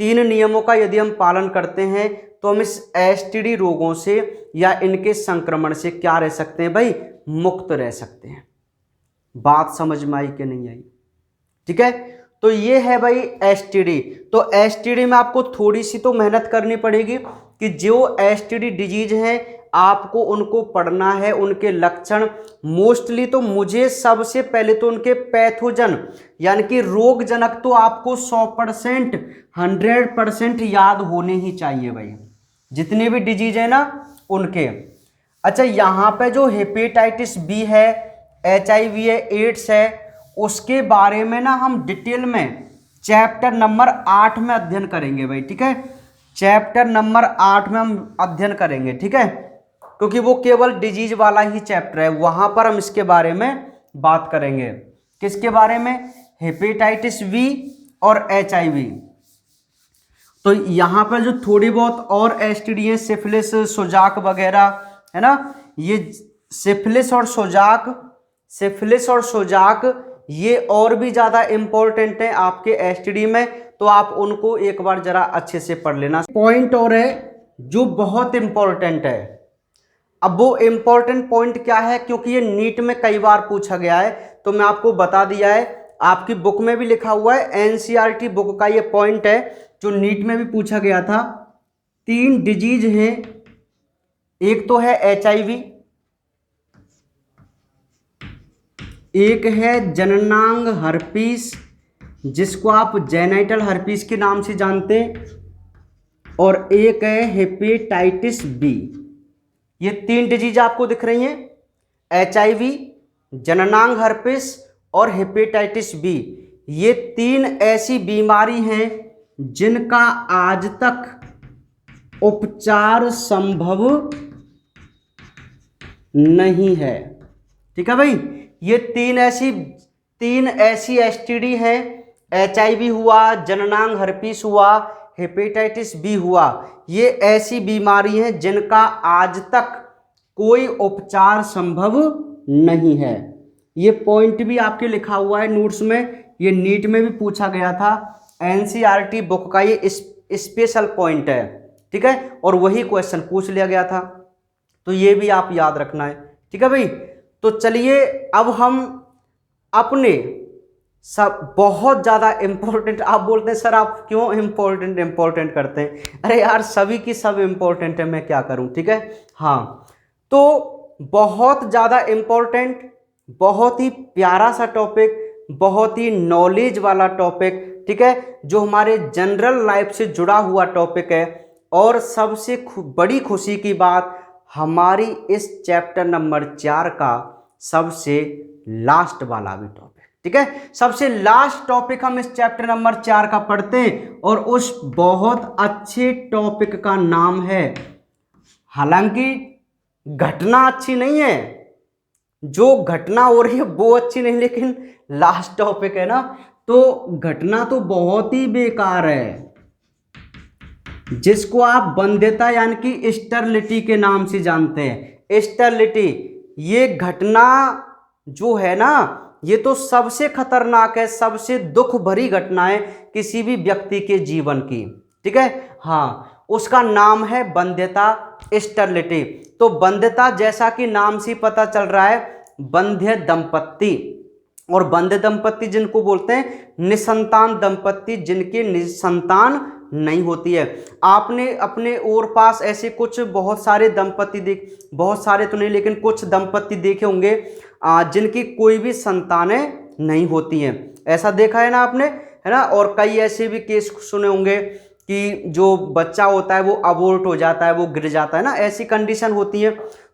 3 नियमों का यदि हम पालन करते हैं तो हम इस एसटीडी रोगों से या इनके संक्रमण से क्या रह सकते हैं भाई, मुक्त रह सकते हैं। बात समझ में आई कि नहीं आई, ठीक है। तो ये है भाई एसटीडी। तो एसटीडी में आपको थोड़ी सी तो मेहनत करनी पड़ेगी कि जो एसटीडी डिजीज हैं आपको उनको पढ़ना है, उनके लक्षण। मोस्टली तो मुझे सबसे पहले तो उनके पैथोजन यानी कि रोग जनक तो आपको 100% 100% याद होने ही चाहिए भाई, जितने भी डिजीज है ना उनके। अच्छा, यहाँ पे जो हेपेटाइटिस बी है, HIV है, एड्स है, उसके बारे में ना हम डिटेल में चैप्टर नंबर 8 में अध्ययन करेंगे भाई, ठीक है। चैप्टर नंबर 8 में हम अध्ययन करेंगे, ठीक है, क्योंकि वो केवल डिजीज वाला ही चैप्टर है। वहां पर हम इसके बारे में बात करेंगे। किसके बारे में, हेपेटाइटिस बी और HIV। तो यहाँ पर जो थोड़ी बहुत और एसटीडी हैं, सिफिलिस, सोजाक वगैरह, है ना, ये सिफिलिस और सोजाक ये और भी ज़्यादा इम्पोर्टेंट है आपके एसटीडी में, तो आप उनको एक बार जरा अच्छे से पढ़ लेना। पॉइंट और है जो बहुत इम्पोर्टेंट है। अब वो इम्पोर्टेंट पॉइंट क्या है, क्योंकि ये नीट में कई बार पूछा गया है, तो मैं आपको बता दिया है, आपकी बुक में भी लिखा हुआ है, एनसीईआरटी बुक का ये पॉइंट है जो नीट में भी पूछा गया था। 3 डिजीज हैं, एक तो है HIV, एक है जननांग हर्पीस जिसको आप जेनाइटल हर्पीस के नाम से जानते हैं, और एक है हेपेटाइटिस बी। ये 3 डिजीज आपको दिख रही हैं, HIV, जननांग हर्पीस और हेपेटाइटिस बी। ये 3 ऐसी बीमारी हैं जिनका आज तक उपचार संभव नहीं है। ठीक है भाई, ये 3 ऐसी एसटीडी हैं, HIV हुआ, जननांग हर्पीस हुआ, हेपेटाइटिस बी हुआ। ये ऐसी बीमारी हैं जिनका आज तक कोई उपचार संभव नहीं है। ये पॉइंट भी आपके लिखा हुआ है नोट्स में, ये नीट में भी पूछा गया था, एनसीईआरटी बुक का ये स्पेशल पॉइंट है। ठीक है, और वही क्वेश्चन पूछ लिया गया था, तो ये भी आप याद रखना है। ठीक है भाई, तो चलिए अब हम अपने सब बहुत ज़्यादा इम्पोर्टेंट, आप बोलते हैं सर आप क्यों इम्पोर्टेंट करते हैं, अरे यार सभी की सब इम्पोर्टेंट है, मैं क्या करूं। ठीक है, हाँ, तो बहुत ज़्यादा इम्पोर्टेंट, बहुत ही प्यारा सा टॉपिक, बहुत ही नॉलेज वाला टॉपिक, ठीक है, जो हमारे जनरल लाइफ से जुड़ा हुआ टॉपिक है। और सबसे बड़ी खुशी की बात, हमारी इस चैप्टर नंबर 4 का सबसे लास्ट वाला भी टॉपिक, ठीक है, सबसे लास्ट टॉपिक हम इस चैप्टर नंबर 4 का पढ़ते हैं, और उस बहुत अच्छे टॉपिक का नाम है, हालांकि घटना अच्छी नहीं है, जो घटना हो रही है वो अच्छी नहीं, लेकिन लास्ट टॉपिक है ना, तो घटना तो बहुत ही बेकार है, जिसको आप वंध्यता यानी कि स्टरलिटी के नाम से जानते हैं। स्टरलिटी, ये घटना जो है ना, ये तो सबसे खतरनाक है, सबसे दुख भरी घटना है किसी भी व्यक्ति के जीवन की। ठीक है, हाँ, उसका नाम है वंध्यता, स्टरलिटी। तो वंध्यता जैसा कि नाम से पता चल रहा है, वंध्य दंपत्ति, और वंध्य दंपत्ति जिनको बोलते हैं निसंतान दंपत्ति, जिनके संतान नहीं होती है। आपने अपने और पास ऐसे कुछ बहुत सारे दंपत्ति बहुत सारे तो नहीं, लेकिन कुछ दंपत्ति देखे होंगे जिनकी कोई भी संतानें नहीं होती हैं, ऐसा देखा है ना आपने, है ना। और कई ऐसे भी केस सुने होंगे कि जो बच्चा होता है वो अबॉर्ट हो जाता है, वो गिर जाता है ना, ऐसी कंडीशन होती है।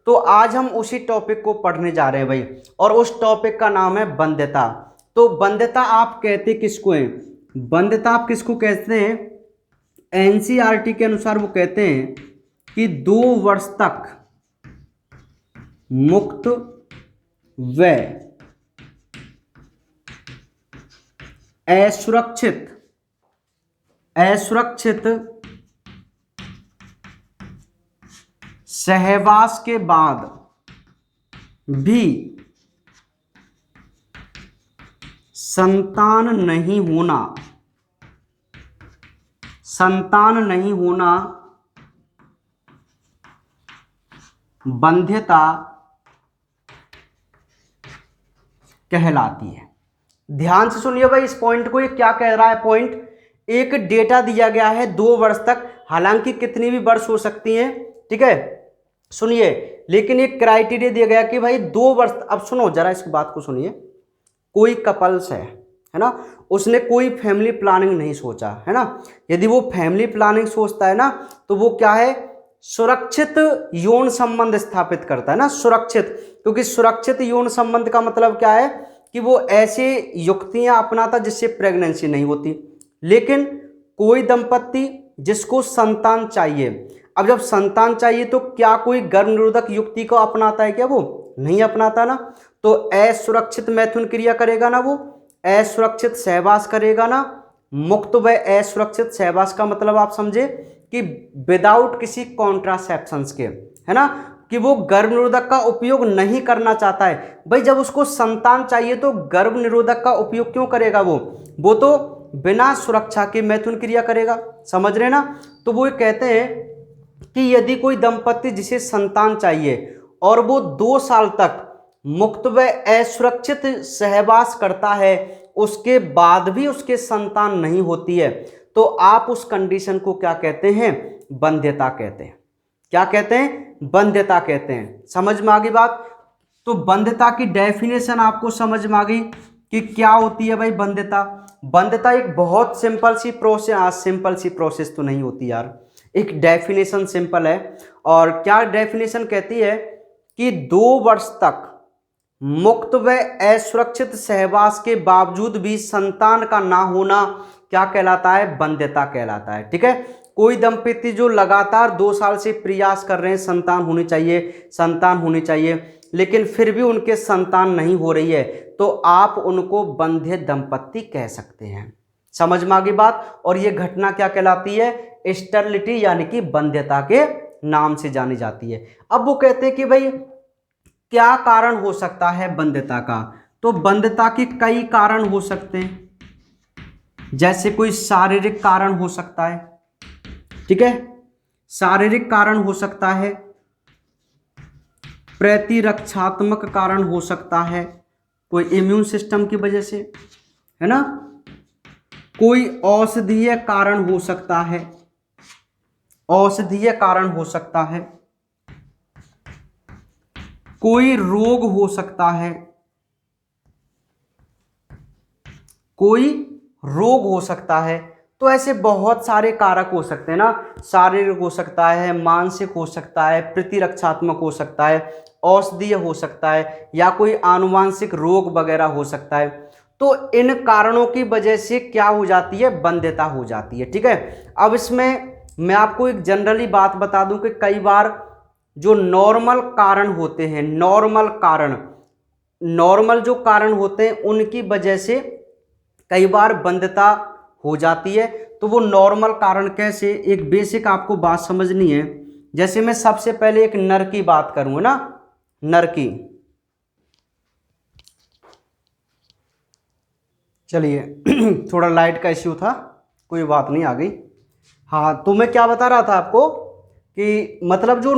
तो आज हम उसी टॉपिक को पढ़ने जा रहे हैं भाई, और उस टॉपिक का नाम है वंध्यता। तो वंध्यता आप कहते किसको हैं, वंध्यता आप किसको कहते हैं, एनसीईआरटी के अनुसार वो कहते हैं कि 2 वर्ष तक मुक्त व असुरक्षित सहवास के बाद भी संतान नहीं होना वंध्यता कहलाती है। ध्यान से सुनिए भाई इस पॉइंट को, ये क्या कह रहा है पॉइंट, एक डेटा दिया गया है 2 वर्ष तक, हालांकि कितनी भी वर्ष हो सकती हैं, ठीक है, सुनिए, लेकिन एक क्राइटेरिया दिया गया कि भाई 2 वर्ष। अब सुनो जरा इस बात को सुनिए, कोई कपल्स है ना, उसने कोई फैमिली प्लानिंग नहीं सोचा, है ना, यदि वो फैमिली प्लानिंग सोचता है ना, तो वो क्या है, सुरक्षित यौन संबंध स्थापित करता है ना, सुरक्षित, क्योंकि सुरक्षित यौन संबंध का मतलब क्या है कि वो ऐसे युक्तियां अपनाता जिससे प्रेगनेंसी नहीं होती। लेकिन कोई दंपत्ति जिसको संतान चाहिए, अब जब संतान चाहिए तो क्या कोई गर्भ निरोधक युक्ति को अपनाता है क्या, वो नहीं अपनाता ना, तो असुरक्षित मैथुन क्रिया करेगा ना, वो असुरक्षित सहवास करेगा ना, मुक्त व असुरक्षित सहवास का मतलब आप समझे कि विदाउट किसी कॉन्ट्रासेप्शंस के, है ना, कि वो गर्भ निरोधक का उपयोग नहीं करना चाहता है। भाई जब उसको संतान चाहिए तो गर्भ निरोधक का उपयोग क्यों करेगा? वो तो बिना सुरक्षा के मैथुन क्रिया करेगा, समझ रहे ना। तो वो कहते हैं कि यदि कोई दंपति जिसे संतान चाहिए और वो 2 साल तक मुक्त व असुरक्षित सहवास करता है, उसके बाद भी उसके संतान नहीं होती है, तो आप उस कंडीशन को क्या कहते हैं? वंध्यता कहते हैं। क्या कहते हैं? वंध्यता कहते हैं। समझ में आ गई बात? तो वंध्यता की डेफिनेशन आपको समझ में आ गई कि क्या होती है भाई वंध्यता। वंध्यता एक बहुत सिंपल सी प्रोसेस, सिंपल सी प्रोसेस तो नहीं होती यार, एक डेफिनेशन सिंपल है। और क्या डेफिनेशन कहती है कि 2 वर्ष तक मुक्त व असुरक्षित सहवास के बावजूद भी संतान का ना होना क्या कहलाता है? वंध्यता कहलाता है। ठीक है, कोई दंपति जो लगातार 2 साल से प्रयास कर रहे हैं संतान होनी चाहिए, संतान होनी चाहिए, लेकिन फिर भी उनके संतान नहीं हो रही है, तो आप उनको वंध्य दंपति कह सकते हैं। समझ में आ गई बात? और ये घटना क्या कहलाती है? स्टेरिलिटी यानी कि वंध्यता के नाम से जानी जाती है। अब वो कहते हैं कि भाई क्या कारण हो सकता है वंध्यता का? तो वंध्यता के कई कारण हो सकते हैं, जैसे कोई शारीरिक कारण हो सकता है, ठीक है, शारीरिक कारण हो सकता है, प्रतिरक्षात्मक कारण हो सकता है, कोई इम्यून सिस्टम की वजह से, है ना, कोई औषधीय कारण हो सकता है, औषधीय कारण हो सकता है, कोई रोग हो सकता है, कोई रोग हो सकता है। तो ऐसे बहुत सारे कारक हो सकते हैं ना, शारीरिक हो सकता है, मानसिक हो सकता है, प्रतिरक्षात्मक हो सकता है, औषधीय हो सकता है, या कोई आनुवांशिक रोग वगैरह हो सकता है। तो इन कारणों की वजह से क्या हो जाती है? वंध्यता हो जाती है। ठीक है, अब इसमें मैं आपको एक जनरली बात बता दूं कि कई बार जो नॉर्मल कारण होते हैं, नॉर्मल कारण, नॉर्मल जो कारण होते हैं उनकी वजह से कई बार वंध्यता हो जाती है। तो वो नॉर्मल कारण कैसे? एक बेसिक आपको बात समझनी है। जैसे मैं सबसे पहले एक नर की बात करूंगा ना, नर की, चलिए थोड़ा लाइट का इश्यू था, कोई बात नहीं, आ गई। हाँ, तो मैं क्या बता रहा था आपको कि मतलब जो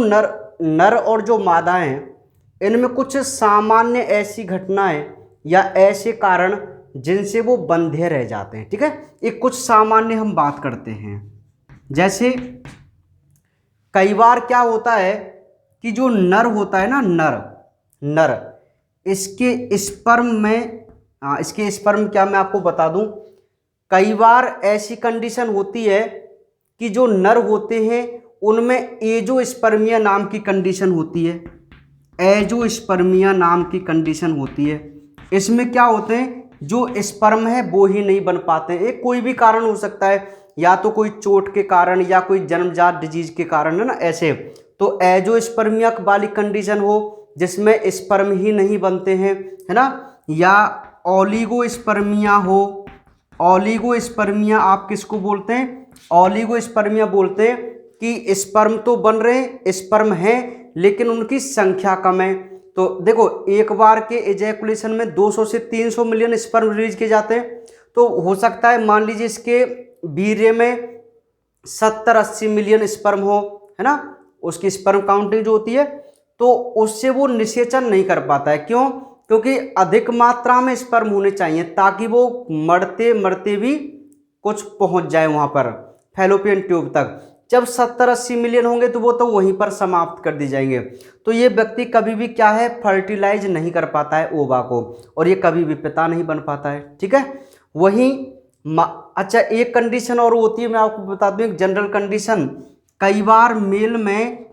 नर और जो मादाएं हैं, इनमें कुछ सामान्य ऐसी घटनाएं या ऐसे कारण जिनसे वो बंधे रह जाते हैं। ठीक है, एक कुछ सामान्य हम बात करते हैं। जैसे कई बार क्या होता है कि जो नर होता है ना, नर इसके स्पर्म में, इसके स्पर्म क्या मैं आपको बता दूं, कई बार ऐसी कंडीशन होती है कि जो नर होते हैं उनमें एजोस्पर्मिया नाम की कंडीशन होती है, एजोस्पर्मिया नाम की कंडीशन होती है। इसमें क्या होते हैं, जो स्पर्म है वो ही नहीं बन पाते। एक कोई भी कारण हो सकता है, या तो कोई चोट के कारण या कोई जन्मजात डिजीज के कारण, है ना, ऐसे। तो एजोस्पर्मिया वाली कंडीशन हो जिसमें स्पर्म ही नहीं बनते हैं, है ना, या ओलिगोस्पर्मिया हो। ओलिगोस्पर्मिया आप किसको बोलते हैं? ओलिगोस्पर्मिया बोलते हैं कि स्पर्म तो बन रहे हैं, स्पर्म हैं, लेकिन उनकी संख्या कम है। तो देखो, एक बार के एजैकुलेशन में 200 से 300 मिलियन स्पर्म रिलीज किए जाते हैं। तो हो सकता है मान लीजिए इसके वीर्य में 70-80 मिलियन स्पर्म हो, है ना, उसकी स्पर्म काउंटिंग जो होती है, तो उससे वो निषेचन नहीं कर पाता है। क्यों? क्योंकि अधिक मात्रा में स्पर्म होने चाहिए ताकि वो मरते मरते भी कुछ पहुंच जाए वहां पर फैलोपियन ट्यूब तक। जब 70-80 मिलियन होंगे तो वो तो वहीं पर समाप्त कर दी जाएंगे। तो ये व्यक्ति कभी भी क्या है, फर्टिलाइज नहीं कर पाता है ओवा को, और ये कभी भी पिता नहीं बन पाता है। ठीक है, वहीं अच्छा एक कंडीशन और होती है, मैं आपको बता दूं एक जनरल कंडीशन। कई बार मेल में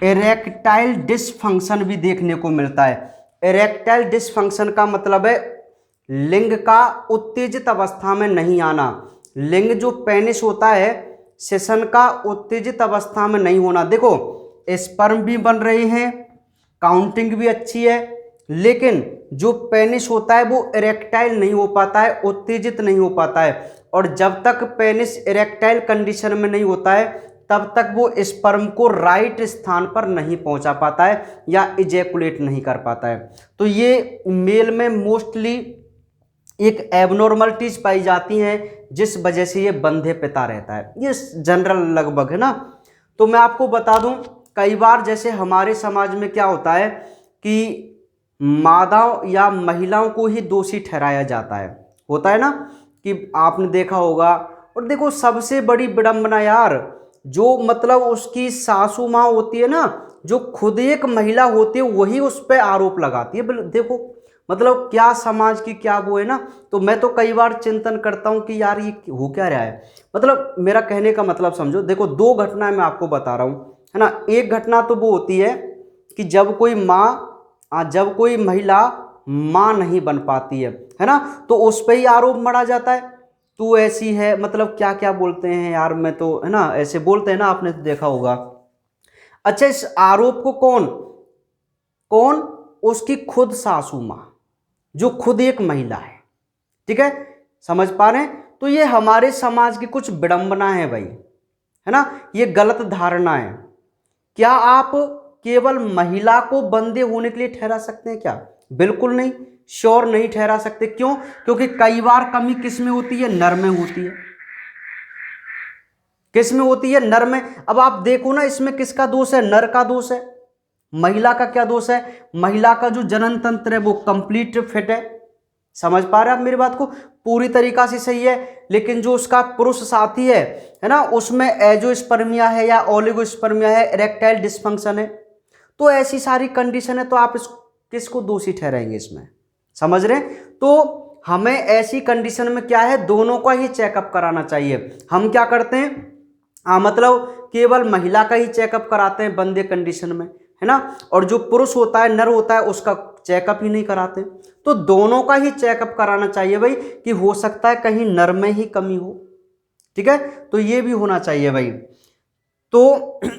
इरेक्टाइल डिसफंक्शन भी देखने को मिलता है। इरेक्टाइल डिसफंक्शन का मतलब है लिंग का उत्तेजित अवस्था में नहीं आना। लिंग जो पेनिस होता है, सेशन का उत्तेजित अवस्था में नहीं होना। देखो, स्पर्म भी बन रहे हैं, काउंटिंग भी अच्छी है, लेकिन जो पेनिस होता है वो इरेक्टाइल नहीं हो पाता है, उत्तेजित नहीं हो पाता है। और जब तक पेनिस इरेक्टाइल कंडीशन में नहीं होता है तब तक वो स्पर्म को राइट स्थान पर नहीं पहुंचा पाता है या इजैकुलेट नहीं कर पाता है। तो ये मेल में मोस्टली एक एबनॉर्मलिटीज पाई जाती हैं जिस वजह से ये बंधे पिता रहता है, ये जनरल लगभग है ना। तो मैं आपको बता दूं, कई बार जैसे हमारे समाज में क्या होता है कि मादाओं या महिलाओं को ही दोषी ठहराया जाता है, होता है ना कि आपने देखा होगा। और देखो सबसे बड़ी विडंबना यार, जो मतलब उसकी सासू माँ होती है ना, जो खुद एक महिला होती है वही उस पर आरोप लगाती है। देखो मतलब क्या समाज की क्या वो है ना। तो मैं तो कई बार चिंतन करता हूँ कि यार ये हो क्या रहा है। मतलब मेरा कहने का मतलब समझो, देखो दो घटनाएं मैं आपको बता रहा हूँ है ना। एक घटना तो वो होती है कि जब कोई महिला माँ नहीं बन पाती है ना, तो उस पर ही आरोप मढ़ा जाता है, तू ऐसी है, मतलब क्या क्या बोलते हैं यार, मैं तो है ना ऐसे बोलते हैं ना, आपने तो देखा होगा। अच्छा, इस आरोप को कौन कौन उसकी खुद सासू माँ, जो खुद एक महिला है, ठीक है, समझ पा रहे हैं। तो ये हमारे समाज की कुछ विडंबना है भाई, है ना, ये गलत धारणा है। क्या आप केवल महिला को बंदे होने के लिए ठहरा सकते हैं क्या? बिल्कुल नहीं, श्योर नहीं ठहरा सकते। क्यों? क्योंकि कई बार कमी किस में होती है? नर में होती है। किस में होती है? नर में। अब आप देखो ना, इसमें किसका दोष है? नर का दोष है। महिला का क्या दोष है? महिला का जो जनन तंत्र है वो कंप्लीट फिट है। समझ पा रहे हैं आप मेरी बात को? पूरी तरीका से सही है। लेकिन जो उसका पुरुष साथी है ना, उसमें एजोस्पर्मिया है या ओलिगोस्पर्मिया है, इरेक्टाइल डिस्फंक्शन है। तो ऐसी सारी कंडीशन है, तो आप किसको दोषी ठहराएंगे इसमें? समझ रहे हैं? तो हमें ऐसी कंडीशन में क्या है, दोनों का ही चेकअप कराना चाहिए। हम क्या करते हैं, मतलब केवल महिला का ही चेकअप कराते हैं बंदे कंडीशन में, है ना, और जो पुरुष होता है, नर होता है, उसका चेकअप ही नहीं कराते। तो दोनों का ही चेकअप कराना चाहिए भाई, कि हो सकता है कहीं नर में ही कमी हो, ठीक है, तो ये भी होना चाहिए भाई। तो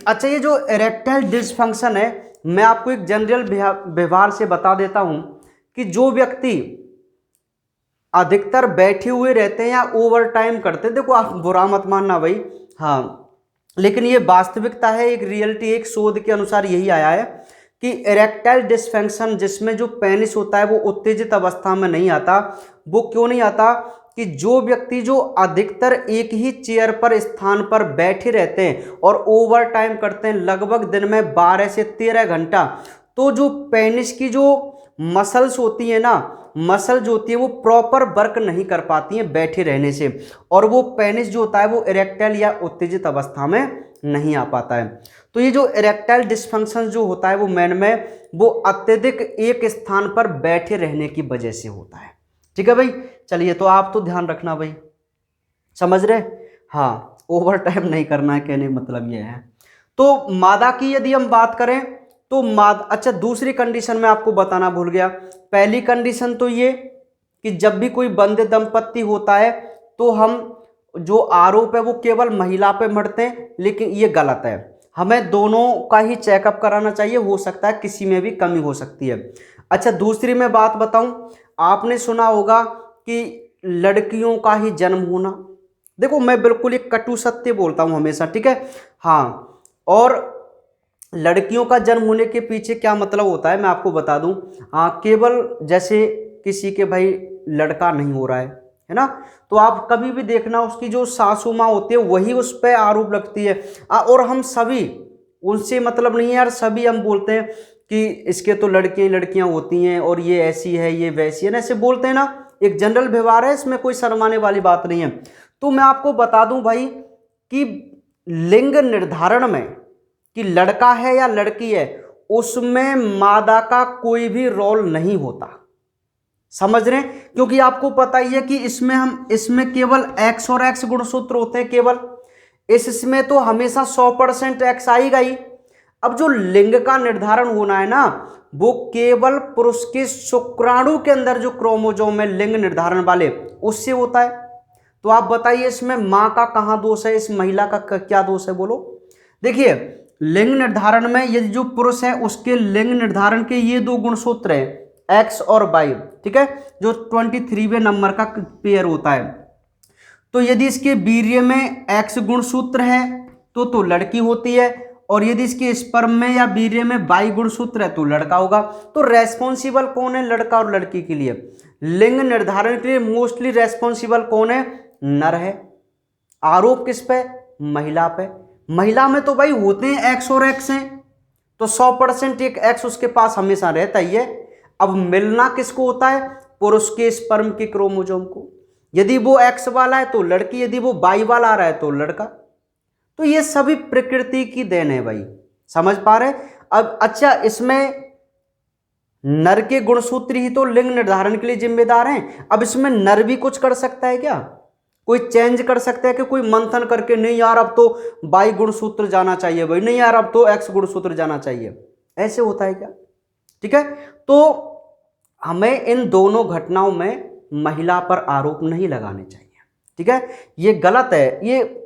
अच्छा, ये जो इरेक्टाइल डिसफंक्शन है, मैं आपको एक जनरल व्यवहार से बता देता हूं कि जो व्यक्ति अधिकतर बैठे हुए रहते हैं या ओवर टाइम करते हैं, देखो आप बुरा मत मानना भाई, हाँ, लेकिन ये वास्तविकता है, एक रियलिटी, एक शोध के अनुसार यही आया है कि इरेक्टाइल डिसफंक्शन, जिसमें जो पेनिस होता है वो उत्तेजित अवस्था में नहीं आता। वो क्यों नहीं आता? कि जो व्यक्ति जो अधिकतर एक ही चेयर पर स्थान पर बैठे रहते हैं और ओवर टाइम करते हैं, लगभग दिन में 12 से 13 घंटा, तो जो पेनिस की जो मसल्स होती है ना, मसल जो होती है वो प्रॉपर वर्क नहीं कर पाती हैं बैठे रहने से, और वो पेनिस जो होता है वो इरेक्टाइल या उत्तेजित अवस्था में नहीं आ पाता है। तो ये जो इरेक्टाइल डिसफंक्शन जो होता है वो मैन में, वो अत्यधिक एक स्थान पर बैठे रहने की वजह से होता है। ठीक है भाई, चलिए, तो आप तो ध्यान रखना भाई, समझ रहे? हाँ, ओवर टाइम नहीं करना है, कहने का मतलब ये है। तो मादा की यदि हम बात करें तो अच्छा, दूसरी कंडीशन में आपको बताना भूल गया। पहली कंडीशन तो ये कि जब भी कोई बंदे दंपत्ति होता है तो हम जो आरोप है वो केवल महिला पे मढ़ते हैं, लेकिन ये गलत है। हमें दोनों का ही चेकअप कराना चाहिए, हो सकता है किसी में भी कमी हो सकती है। अच्छा, दूसरी मैं बात बताऊं, आपने सुना होगा कि लड़कियों का ही जन्म होना, देखो मैं बिल्कुल एक कटु सत्य बोलता हूं हमेशा, ठीक है, हाँ, और लड़कियों का जन्म होने के पीछे क्या मतलब होता है मैं आपको बता दूं। हाँ, केवल जैसे किसी के भाई लड़का नहीं हो रहा है ना, तो आप कभी भी देखना उसकी जो सासू माँ होती है वही उस पर आरोप लगती है। और हम सभी, उनसे मतलब नहीं है यार, सभी हम बोलते हैं कि इसके तो लड़के लड़कियां होती हैं और ये ऐसी है ये वैसी है ना, ऐसे बोलते हैं ना, एक जनरल व्यवहार है, इसमें कोई शर्माने वाली बात नहीं है। तो मैं आपको बता दूं भाई कि लिंग निर्धारण में कि लड़का है या लड़की है, उसमें मादा का कोई भी रोल नहीं होता, समझ रहे हैं? क्योंकि आपको पता ही है कि इसमें केवल एक्स और एक्स गुणसूत्र होते हैं केवल, इसमें तो हमेशा 100% एक्स आएगा ही। अब जो लिंग का निर्धारण होना है ना, वो केवल पुरुष के शुक्राणु के अंदर जो क्रोमोसोम है लिंग निर्धारण वाले, उससे होता है। तो आप बताइए इसमें मां का कहां दोष है, इस महिला का क्या दोष है, बोलो। देखिए, लिंग निर्धारण में यदि जो पुरुष है उसके लिंग निर्धारण के ये 2 गुणसूत्र हैं, एक्स और वाई, ठीक है, जो 23वें नंबर का पेयर होता है। तो यदि इसके वीर्य में एक्स गुणसूत्र है तो लड़की होती है, और यदि इसके स्पर्म में या वीर्य में वाई गुणसूत्र है तो लड़का होगा। तो रेस्पॉन्सिबल कौन है लड़का और लड़की के लिए? लिंग निर्धारण के लिए मोस्टली रेस्पॉन्सिबल कौन है? नर है। आरोप किस पे? महिला पे। महिला में तो भाई होते हैं एक्स और एक्स हैं, तो 100% एक एक्स उसके पास हमेशा रहता ही है। अब मिलना किसको होता है? पुरुष के स्पर्म के क्रोमोसोम को। यदि वो एक्स वाला है तो लड़की, यदि वो वाई वाला आ रहा है तो लड़का। तो ये सभी प्रकृति की देन है भाई, समझ पा रहे? अब अच्छा, इसमें नर के गुणसूत्र ही तो लिंग निर्धारण के लिए जिम्मेदार हैं। अब इसमें नर भी कुछ कर सकता है क्या? कोई चेंज कर सकता है कि कोई मंथन करके, नहीं यार अब तो वाई गुणसूत्र जाना चाहिए भाई, नहीं यार अब तो एक्स गुणसूत्र जाना चाहिए, ऐसे होता है क्या? ठीक है, तो हमें इन दोनों घटनाओं में महिला पर आरोप नहीं लगाने चाहिए। ठीक है, ये गलत है, ये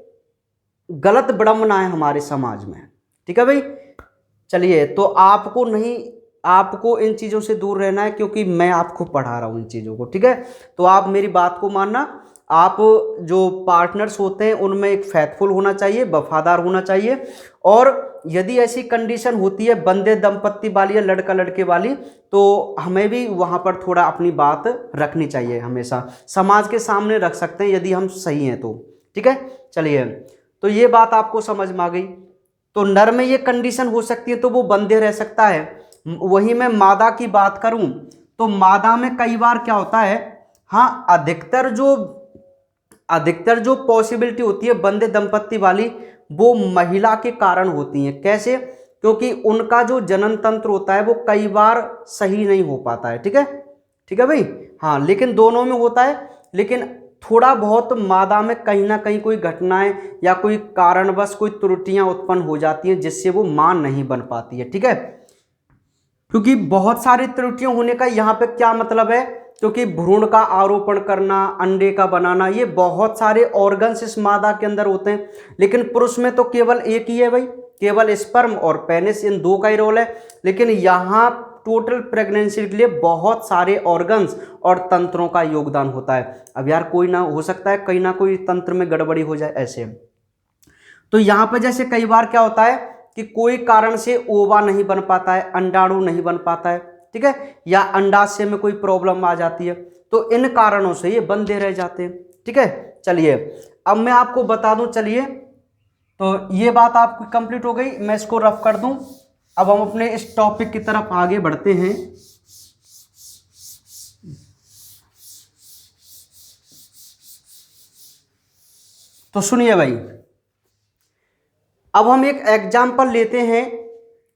गलत विडंबना है हमारे समाज में। ठीक है भाई, चलिए, तो आपको नहीं, आपको इन चीज़ों से दूर रहना है, क्योंकि मैं आपको पढ़ा रहा हूँ इन चीज़ों को। ठीक है, तो आप मेरी बात को मानना। आप जो पार्टनर्स होते हैं उनमें एक फेथफुल होना चाहिए, वफादार होना चाहिए। और यदि ऐसी कंडीशन होती है बंदे दंपत्ति वाली या लड़का लड़के वाली, तो हमें भी वहाँ पर थोड़ा अपनी बात रखनी चाहिए, हमेशा समाज के सामने रख सकते हैं यदि हम सही हैं तो। ठीक है, चलिए, तो ये बात आपको समझ में आ गई। तो नर में ये कंडीशन हो सकती है तो वो बंधे रह सकता है। वही मैं मादा की बात करूं तो मादा में कई बार क्या होता है, हाँ, अधिकतर जो पॉसिबिलिटी होती है बंधे दंपत्ति वाली, वो महिला के कारण होती है। कैसे? क्योंकि उनका जो जनन तंत्र होता है वो कई बार सही नहीं हो पाता है। ठीक है, ठीक है भाई, हाँ, लेकिन दोनों में होता है। लेकिन थोड़ा बहुत मादा में कहीं ना कहीं कोई घटनाएं या कोई कारणवश कोई त्रुटियां उत्पन्न हो जाती हैं जिससे वो मां नहीं बन पाती है। ठीक है, क्योंकि बहुत सारी त्रुटियां होने का यहाँ पे क्या मतलब है, क्योंकि भ्रूण का आरोपण करना, अंडे का बनाना, ये बहुत सारे ऑर्गन्स इस मादा के अंदर होते हैं। लेकिन पुरुष में तो केवल एक ही है भाई, केवल स्पर्म और पेनिस, इन दो का ही रोल है। लेकिन यहाँ टोटल प्रेगनेंसी के लिए बहुत सारे ऑर्गन्स और तंत्रों का योगदान होता है। अब यार कोई ना, हो सकता है कहीं ना कोई तंत्र में गड़बड़ी हो जाए ऐसे। तो यहाँ पे जैसे कई बार क्या होता है कि कोई कारण से ओवा नहीं बन पाता है, अंडाणु नहीं बन पाता है। ठीक है, या अंडाशय में कोई प्रॉब्लम आ जाती है, तो इन कारणों से ये बंधे रह जाते हैं। ठीक है, चलिए, अब मैं आपको बता दूं, चलिए, तो ये बात आपकी कंप्लीट हो गई, मैं इसको रफ कर दूं। अब हम अपने इस टॉपिक की तरफ आगे बढ़ते हैं। तो सुनिए भाई, अब हम एक एग्जाम्पल लेते हैं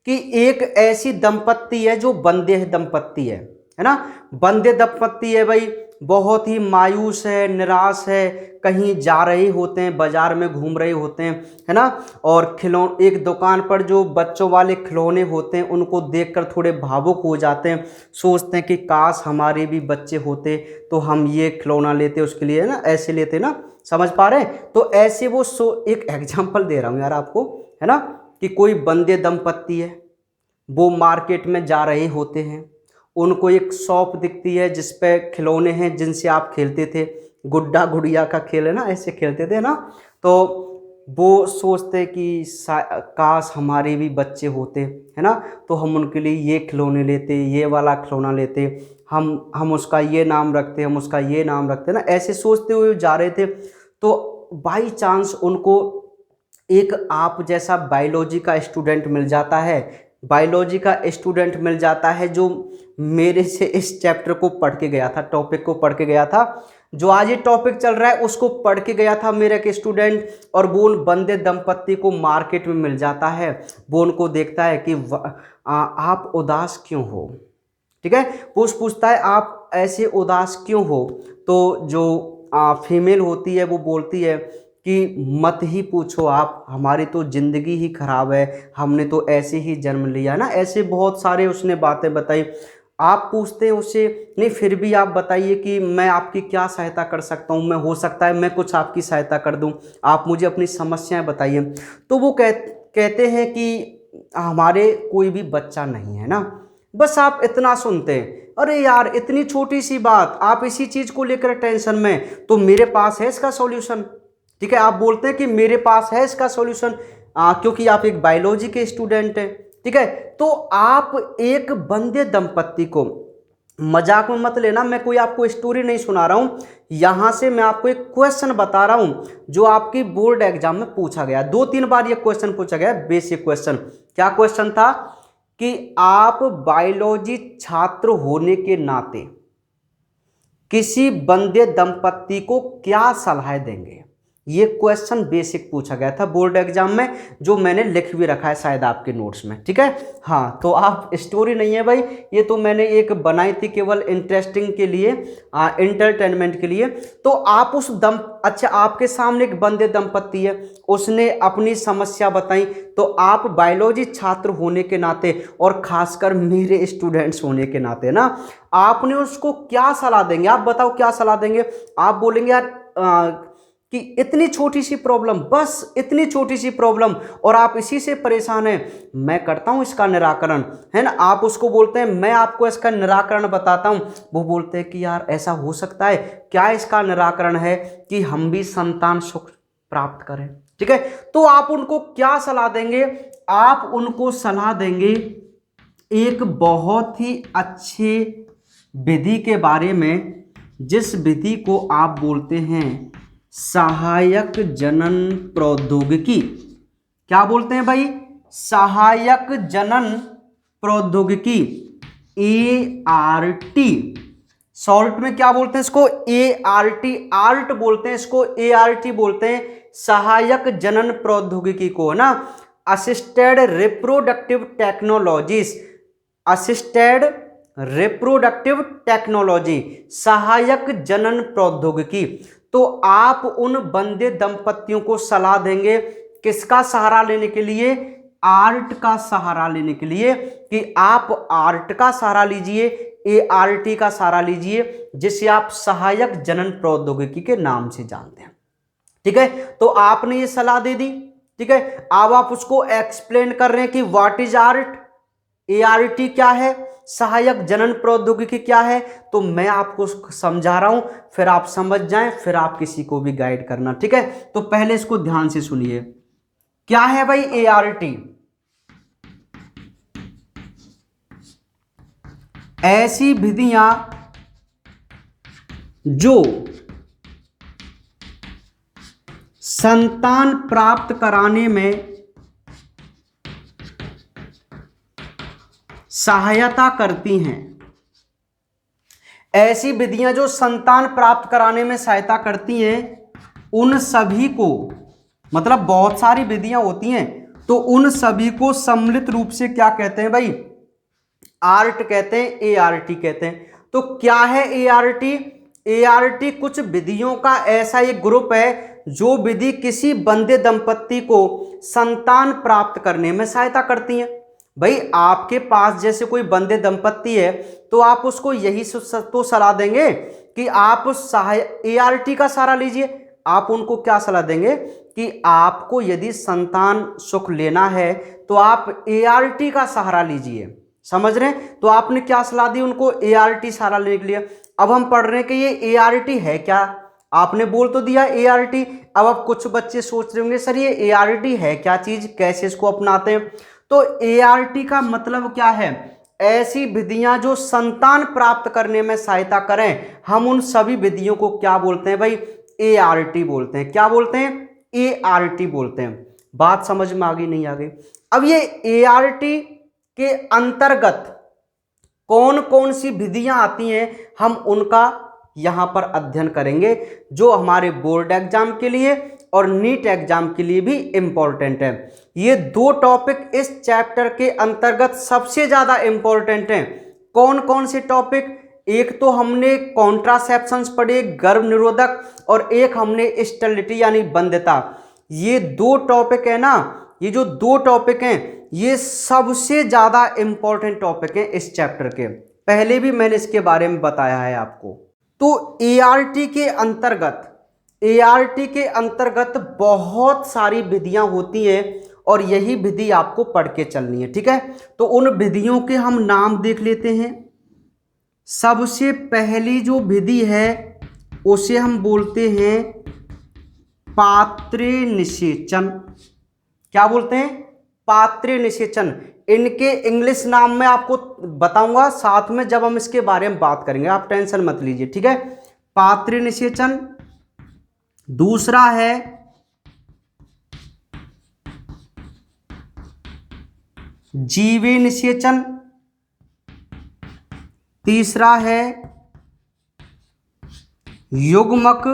कि एक ऐसी दंपत्ति है जो बंधे दंपत्ति है ना। बंधे दंपत्ति है भाई, बहुत ही मायूस है, निराश है, कहीं जा रहे होते हैं, बाजार में घूम रहे होते हैं, है ना। और एक दुकान पर जो बच्चों वाले खिलौने होते हैं उनको देखकर थोड़े भावुक हो जाते हैं, सोचते हैं कि काश हमारे भी बच्चे होते तो हम ये खिलौना लेते उसके लिए, है ना, ऐसे लेते ना, समझ पा रहे हैं। तो ऐसे वो एक एग्जाम्पल दे रहा हूँ यार आपको, है ना, कि कोई बंधे दंपत्ति है, वो मार्केट में जा रहे होते हैं, उनको एक शॉप दिखती है जिस पे खिलौने हैं जिनसे आप खेलते थे, गुड्डा गुड़िया का खेल है ना, ऐसे खेलते थे ना। तो वो सोचते कि काश हमारे भी बच्चे होते, है ना, तो हम उनके लिए ये खिलौने लेते, ये वाला खिलौना लेते, हम उसका ये नाम रखते, हम उसका ये नाम रखते ना, ऐसे सोचते हुए जा रहे थे। तो बाई चांस उनको एक आप जैसा बायोलॉजी का स्टूडेंट मिल जाता है, बायोलॉजी का स्टूडेंट मिल जाता है जो मेरे से इस चैप्टर को पढ़ के गया था, टॉपिक को पढ़ के गया था, जो आज ये टॉपिक चल रहा है उसको पढ़ के गया था मेरा एक स्टूडेंट। और वो उन बंधे दंपत्ति को मार्केट में मिल जाता है, वो उनको देखता है कि आप उदास क्यों हो। ठीक है, पूछता है आप ऐसे उदास क्यों हो। तो जो फीमेल होती है वो बोलती है कि मत ही पूछो आप, हमारी तो ज़िंदगी ही ख़राब है, हमने तो ऐसे ही जन्म लिया ना, ऐसे बहुत सारे उसने बातें बताई। आप पूछते हैं उससे, नहीं फिर भी आप बताइए कि मैं आपकी क्या सहायता कर सकता हूँ, मैं हो सकता है मैं कुछ आपकी सहायता कर दूँ, आप मुझे अपनी समस्याएं बताइए। तो वो कहते हैं कि हमारे कोई भी बच्चा नहीं है ना, बस आप इतना सुनते हैं अरे यार इतनी छोटी सी बात, आप इसी चीज को लेकर टेंशन में, तो मेरे पास है इसका सॉल्यूशन। ठीक है, आप बोलते हैं कि मेरे पास है इसका सॉल्यूशन, क्योंकि आप एक बायोलॉजी के स्टूडेंट हैं। ठीक है, तो आप एक बंदे दंपत्ति को, मजाक में मत लेना, मैं कोई आपको स्टोरी नहीं सुना रहा हूं, यहां से मैं आपको एक क्वेश्चन बता रहा हूं जो आपकी बोर्ड एग्जाम में पूछा गया, 2-3 बार ये क्वेश्चन पूछा गया, बेसिक क्वेश्चन। क्या क्वेश्चन था कि आप बायोलॉजी छात्र होने के नाते किसी बंदे दंपत्ति को क्या सलाह देंगे। ये क्वेश्चन बेसिक पूछा गया था बोर्ड एग्जाम में, जो मैंने लिख भी रखा है शायद आपके नोट्स में। ठीक है, हाँ, तो आप स्टोरी नहीं है भाई, ये तो मैंने एक बनाई थी केवल इंटरेस्टिंग के लिए, एंटरटेनमेंट के लिए। तो आप उस अच्छा, आपके सामने एक बंदे दंपत्ति है, उसने अपनी समस्या बताई, तो आप बायोलॉजी छात्र होने के नाते और खासकर मेरे स्टूडेंट्स होने के नाते ना, आपने उसको क्या सलाह देंगे। आप बताओ क्या सलाह देंगे। आप बोलेंगे यार कि इतनी छोटी सी प्रॉब्लम, बस इतनी छोटी सी प्रॉब्लम, और आप इसी से परेशान हैं, मैं करता हूं इसका निराकरण, है ना। आप उसको बोलते हैं मैं आपको इसका निराकरण बताता हूं, वो बोलते हैं कि यार ऐसा हो सकता है क्या, इसका निराकरण है कि हम भी संतान सुख प्राप्त करें। ठीक है, तो आप उनको क्या सलाह देंगे। आप उनको सलाह देंगे एक बहुत ही अच्छे विधि के बारे में, जिस विधि को आप बोलते हैं सहायक जनन प्रौद्योगिकी। क्या बोलते हैं भाई, सहायक जनन प्रौद्योगिकी, ART। शॉर्ट में क्या बोलते हैं इसको, ART, आर्ट बोलते हैं इसको, ART बोलते हैं, सहायक जनन प्रौद्योगिकी को ना, assisted reproductive technologies, assisted reproductive technology, सहायक जनन प्रौद्योगिकी। तो आप उन बंदे दंपतियों को सलाह देंगे किसका सहारा लेने के लिए, आर्ट का सहारा लेने के लिए, कि आप आर्ट का सहारा लीजिए, ART का सहारा लीजिए, जिसे आप सहायक जनन प्रौद्योगिकी के नाम से जानते हैं। ठीक है, तो आपने ये सलाह दे दी। ठीक है, अब आप उसको एक्सप्लेन कर रहे हैं कि व्हाट इज आर्ट, ART क्या है, सहायक जनन प्रौद्योगिकी क्या है। तो मैं आपको समझा रहा हूं, फिर आप समझ जाएं, फिर आप किसी को भी गाइड करना। ठीक है, तो पहले इसको ध्यान से सुनिए, क्या है भाई ART। ऐसी विधियां जो संतान प्राप्त कराने में सहायता करती हैं, ऐसी विधियां जो संतान प्राप्त कराने में सहायता करती हैं, उन सभी को, मतलब बहुत सारी विधियां होती हैं, तो उन सभी को सम्मिलित रूप से क्या कहते हैं भाई, आर्ट कहते हैं, ART कहते हैं। तो क्या है ART, ART कुछ विधियों का ऐसा एक ग्रुप है जो विधि किसी बंदे दंपत्ति को संतान प्राप्त करने में सहायता करती हैं। भाई आपके पास जैसे कोई बंदे दंपत्ति है, तो आप उसको यही तो सलाह देंगे कि आप ART का सहारा लीजिए। आप उनको क्या सलाह देंगे कि आपको यदि संतान सुख लेना है तो आप ART का सहारा लीजिए। समझ रहे हैं, तो आपने क्या सलाह दी उनको, ART सहारा लेने के लिए। अब हम पढ़ रहे हैं कि ये ART है क्या, आपने बोल तो दिया ART। अब कुछ बच्चे सोच रहे होंगे सर ये ART है क्या चीज, कैसे इसको अपनाते हैं। तो ART का मतलब क्या है, ऐसी विधियां जो संतान प्राप्त करने में सहायता करें, हम उन सभी विधियों को क्या बोलते हैं भाई, ART बोलते हैं। क्या बोलते हैं, ART बोलते हैं। बात समझ में आ गई नहीं आ गई। अब ये ART के अंतर्गत कौन कौन सी विधियां आती हैं, हम उनका यहां पर अध्ययन करेंगे, जो हमारे बोर्ड एग्जाम के लिए और नीट एग्जाम के लिए भी इंपॉर्टेंट है। ये 2 टॉपिक इस चैप्टर के अंतर्गत सबसे ज्यादा इंपॉर्टेंट हैं। कौन कौन से टॉपिक, एक तो हमने कॉन्ट्रासेप्शंस पढ़े, गर्भ निरोधक, और एक हमने स्टेरिलिटी यानी बंध्यता। ये 2 टॉपिक है ना, ये जो 2 टॉपिक हैं ये सबसे ज्यादा इंपॉर्टेंट टॉपिक हैं इस चैप्टर के। पहले भी मैंने इसके बारे में बताया है आपको। तो ART के अंतर्गत बहुत सारी विधियां होती हैं और यही विधि आपको पढ़ के चलनी है। ठीक है, तो उन विधियों के हम नाम देख लेते हैं। सबसे पहली जो विधि है उसे हम बोलते हैं पात्रे निषेचन। क्या बोलते हैं? पात्रे निषेचन। इनके इंग्लिश नाम में आपको बताऊंगा साथ में जब हम इसके बारे में बात करेंगे, आप टेंशन मत लीजिए, ठीक है। पात्रे निषेचन। दूसरा है जीवे निषेचन। तीसरा है युग्मक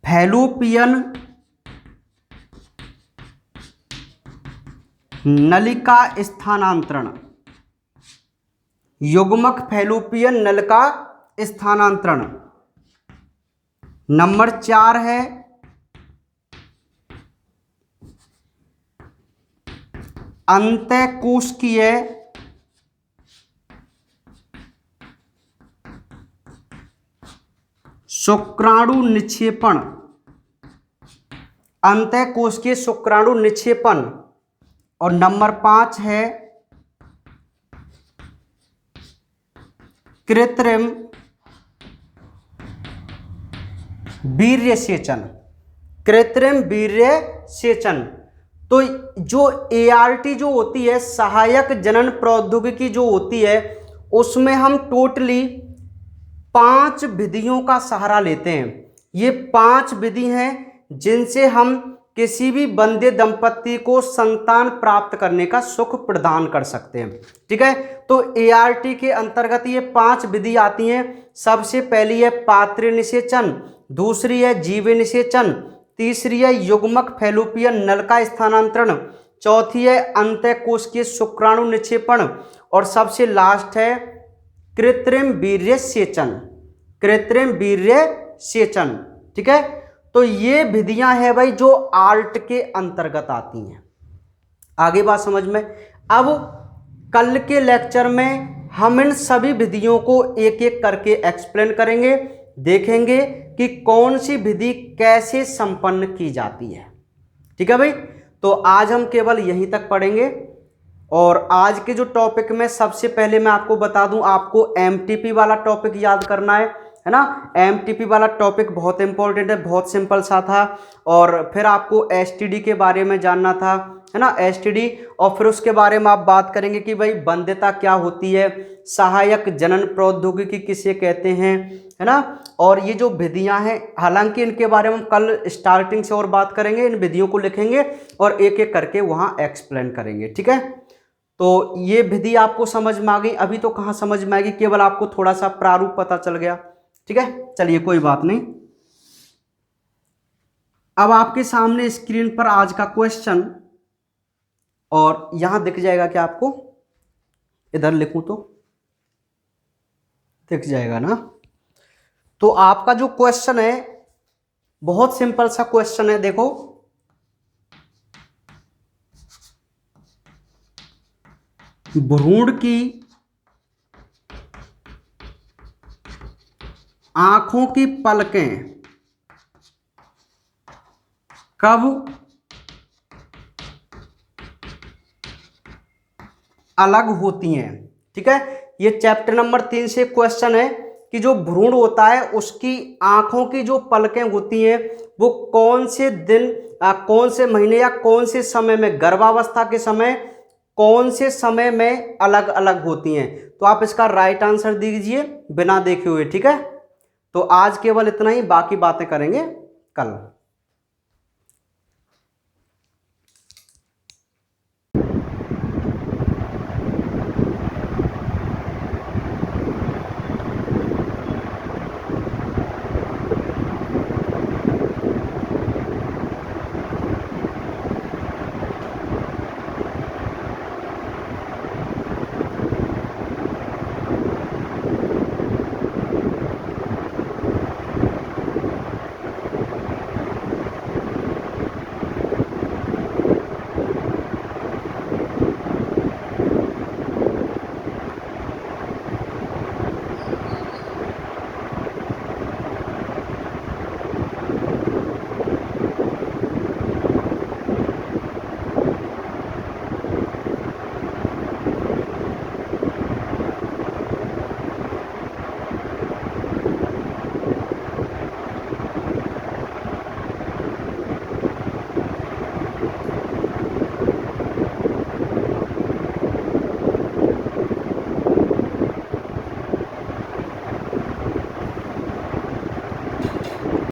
फैलोपियन नलिका स्थानांतरण। युग्मक फैलोपियन नलिका स्थानांतरण। नंबर 4 है अंतःकोशिकीय शुक्राणु निक्षेपण। अंतःकोशिकीय शुक्राणु निक्षेपण। और नंबर 5 है कृत्रिम वीर्य सेचन। कृत्रिम वीर्य सेचन। तो जो ART जो होती है, सहायक जनन प्रौद्योगिकी जो होती है, उसमें हम टोटली 5 विधियों का सहारा लेते हैं। ये 5 विधि हैं जिनसे हम किसी भी बंदे दंपत्ति को संतान प्राप्त करने का सुख प्रदान कर सकते हैं, ठीक है। तो ART के अंतर्गत ये 5 विधि आती हैं। सबसे पहली है पात्रे निषेचन, दूसरी है जीवे निषेचन, तीसरी है युग्मक फैलोपियन नलिका स्थानांतरण, चौथी है अंतःकोशिकीय शुक्राणु निक्षेपण, और सबसे लास्ट है कृत्रिम वीर्य सेचन। कृत्रिम वीर्य सेचन, ठीक है। तो ये विधियां हैं भाई जो आर्ट के अंतर्गत आती हैं। आगे बात समझ में। अब कल के लेक्चर में हम इन सभी विधियों को एक एक करके एक्सप्लेन करेंगे, देखेंगे कि कौन सी विधि कैसे संपन्न की जाती है, ठीक है भाई। तो आज हम केवल यहीं तक पढ़ेंगे। और आज के जो टॉपिक में सबसे पहले मैं आपको बता दूं, आपको MTP वाला टॉपिक याद करना है ना। MTP वाला टॉपिक बहुत इंपॉर्टेंट है, बहुत सिंपल सा था। और फिर आपको STD के बारे में जानना था, है ना, STD। और फिर उसके बारे में आप बात करेंगे कि भाई वंध्यता क्या होती है, सहायक जनन प्रौद्योगिकी किसे कहते हैं, है ना। और ये जो विधियां हैं, हालांकि इनके बारे में हम कल स्टार्टिंग से और बात करेंगे, इन विधियों को लिखेंगे और एक एक करके वहां एक्सप्लेन करेंगे, ठीक है। तो ये विधि आपको समझ में आ गई। अभी तो कहाँ समझ में आएगी, केवल आपको थोड़ा सा प्रारूप पता चल गया, ठीक है। चलिए कोई बात नहीं। अब आपके सामने स्क्रीन पर आज का क्वेश्चन, और यहां दिख जाएगा क्या आपको? इधर लिखूं तो दिख जाएगा ना। तो आपका जो क्वेश्चन है बहुत सिंपल सा क्वेश्चन है, देखो। भ्रूण की आंखों की पलकें कब अलग होती हैं, ठीक है। ये चैप्टर नंबर 3 से क्वेश्चन है कि जो भ्रूण होता है उसकी आंखों की जो पलकें होती हैं वो कौन से दिन, कौन से महीने या कौन से समय में, गर्भावस्था के समय कौन से समय में अलग अलग होती हैं। तो आप इसका राइट आंसर दीजिए बिना देखे हुए, ठीक है। तो आज केवल इतना ही, बाकी बातें करेंगे कल।